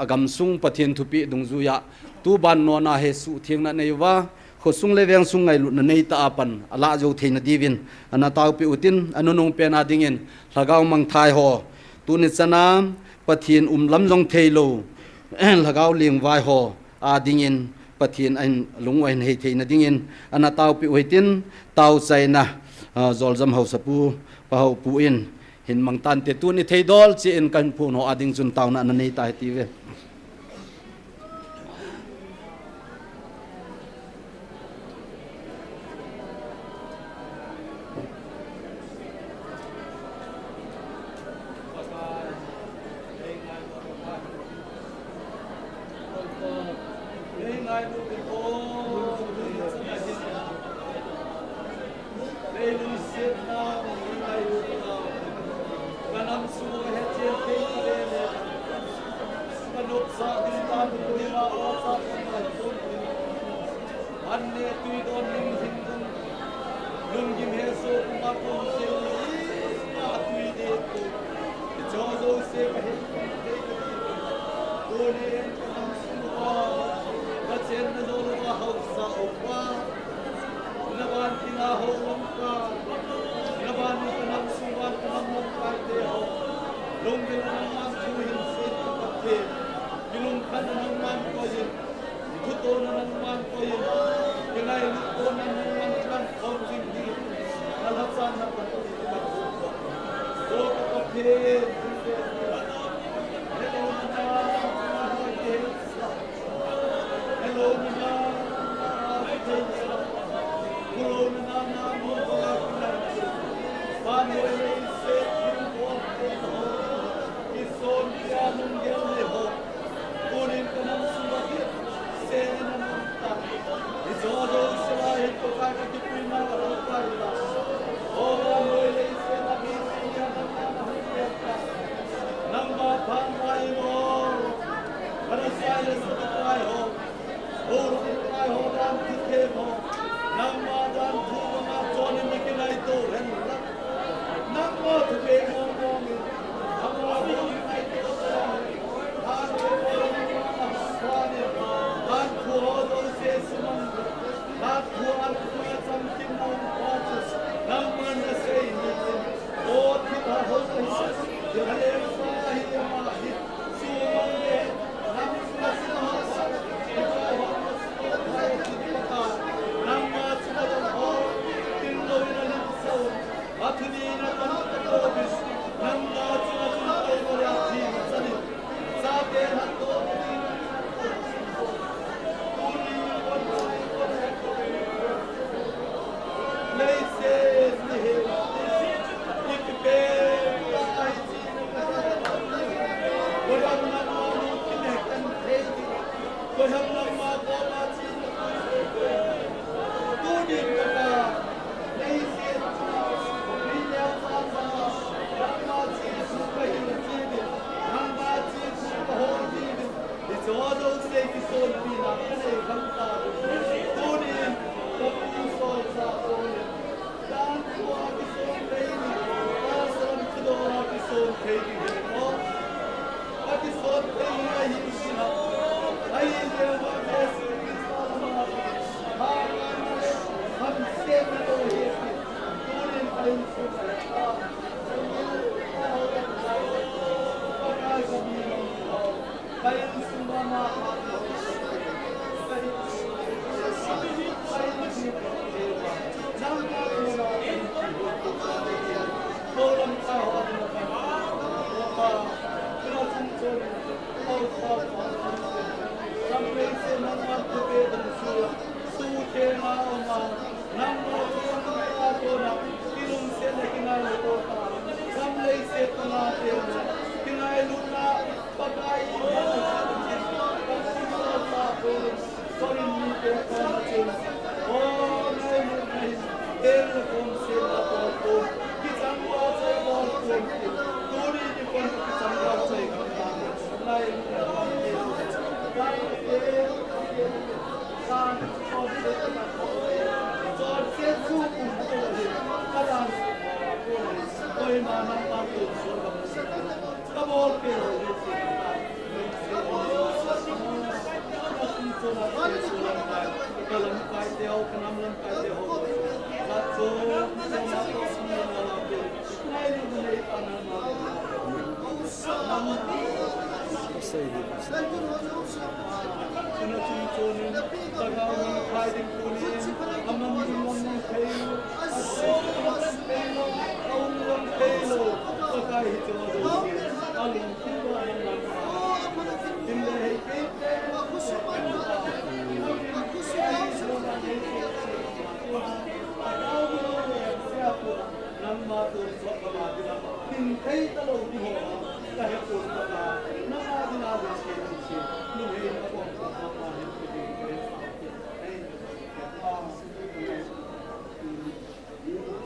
agam sung pathian thupi dungzu ya tu ban no na he su thieng na nei wa khosung le weng sung ngai lut na nei ta apan ala jo theina divin ana taw pi utin anunung pe na dingin lagaw mang thai ho tu ni chana pathian lam jong theilo lagaw ling vai ho a dingin pathian an lungwain hei theina dingin ana taw pi uitin taw chaina zoljam hausapu pahau pu in hin mangtan te tu ni theidol chi in kan phun ho ading chun taw na nei ta ti ve Hallelujah.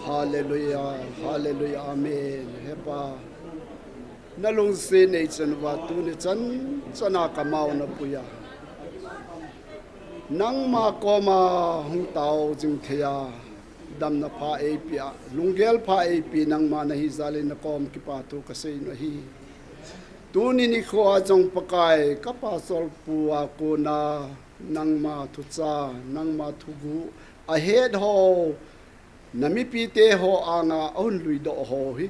Hallelujah, hallelujah, amen. Hepa nalung se nei chan wa tu ni chan chana kamau na puya. Nang ma ko ma hung tao jing thea dam na pha e pia lungel pha e pi nang ma na hi zalin na kom ki pa tu ka sei na hi. Tu ni kho a jong pakai ka pa sol pu a ko na nang ma thu cha nang ma thu gu a head ho na mi pi te ho anga on lui do ho hi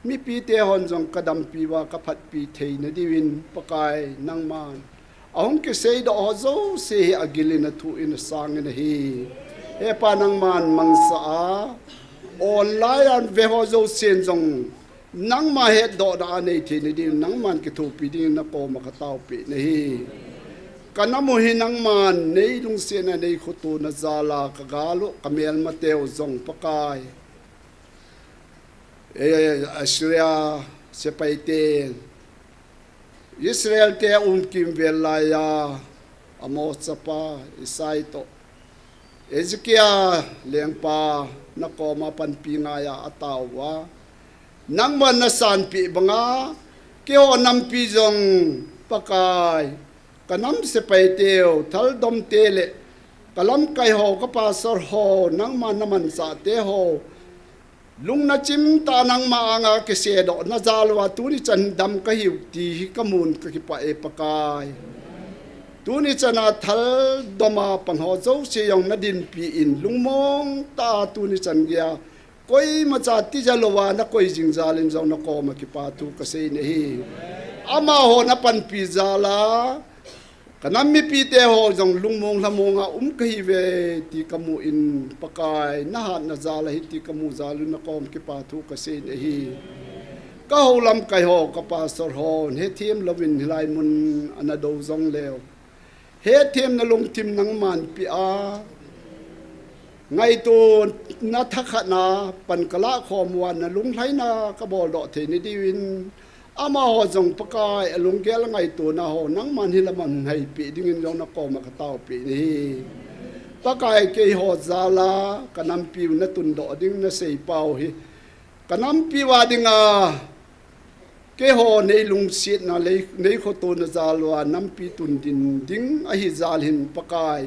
mi pi te hon jong kadam pi wa ka phat pi thei na diwin pakai nang man ahong ke sei do ho zo se agilina thu in sang na hi e pa nang man mang sa a online ve ho zo sen jong nang ma he do da nei thi ni din nang man ke thu pi din na ko ma ka tau pi na hi kanamo hinang man nei lung sena nei khutu na zala ka galo kamel mateo zong pakai Australia sepaite Israel te kim velaya amo chapa isaito Ezekia lengpa na koma pan pingaya atawa nang man na san pi banga ke o nam pi zong pakai kanam se paiteo thal dom tele kalam kai ho ka pasor ho nang man naman sa te ho lung na chim ta nang ma anga ke se do na zalwa tu ni chan dam ka hiu ti ka mun ka ki pa e pakai tu ni chana thal doma pan ho zo se yong na din pi in lung mong ta tu ni chan gya koi ma cha ti jalowa na koi jing zalin zo na ko ma ki pa tu ka se ne hi ama ho na pan pi zala kanam mi pi te ho jong lungmong lamonga ka hi ve ti kamu in pakai na hat na zala hi ti kamu zalu na kom ki pa thu ka se ne hi ka ho lam kai ho ka pa sor ho he thim lovin hilai mun ana do zong leo he thim na lung tim nang man pi a ngai to na thakha na pan kala khom wan na lung hlai na ka bol do the ni diwin ama ho jong pakai alung gel ngai to na ho nang man hilaman hai pi dingin jong na ko ma ka tau pi ni pakai ke ho zala kanam pi na tun do ding na sei pau hi kanam pi wa dinga ke ho nei lung sit na le nei kho to na zalwa nam pi tun din ding a hi zal hin pakai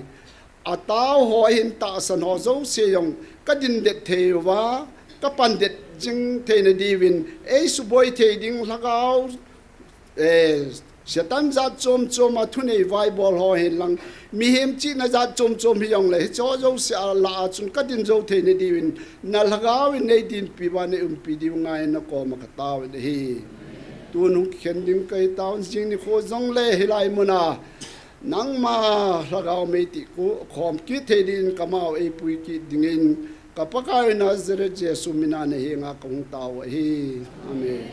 ataw ho hin ta san ho zo se yong ka din de thewa ka pan det jing the na divin e su boy the ding lagaw setan za chom chom a thunei vai bol ho hin lang mi hem chi na za chom chom hi yong le cho zo se la chun ka din zo the na divin na lagaw nei din pi wa ne pi di ngai na ko ma ka taw de hi tu nu khen ding kai taw jing ni kho zong le hilai muna nang ma lagaw me ti ko khom ki the din kamao e pui ki dingin kapakai Nazareth Jesu minane hi nga kong tao hi amen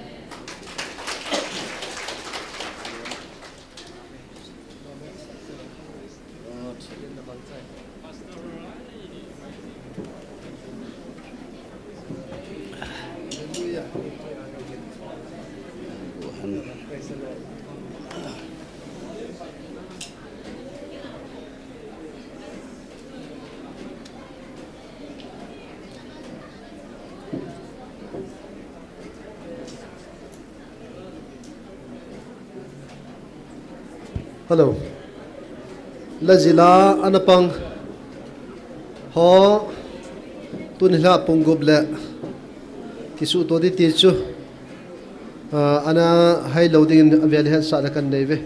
Hello. Lazila anapang ho tunhla punguble kisu to di tichu ana hai loading avel han sa kan neve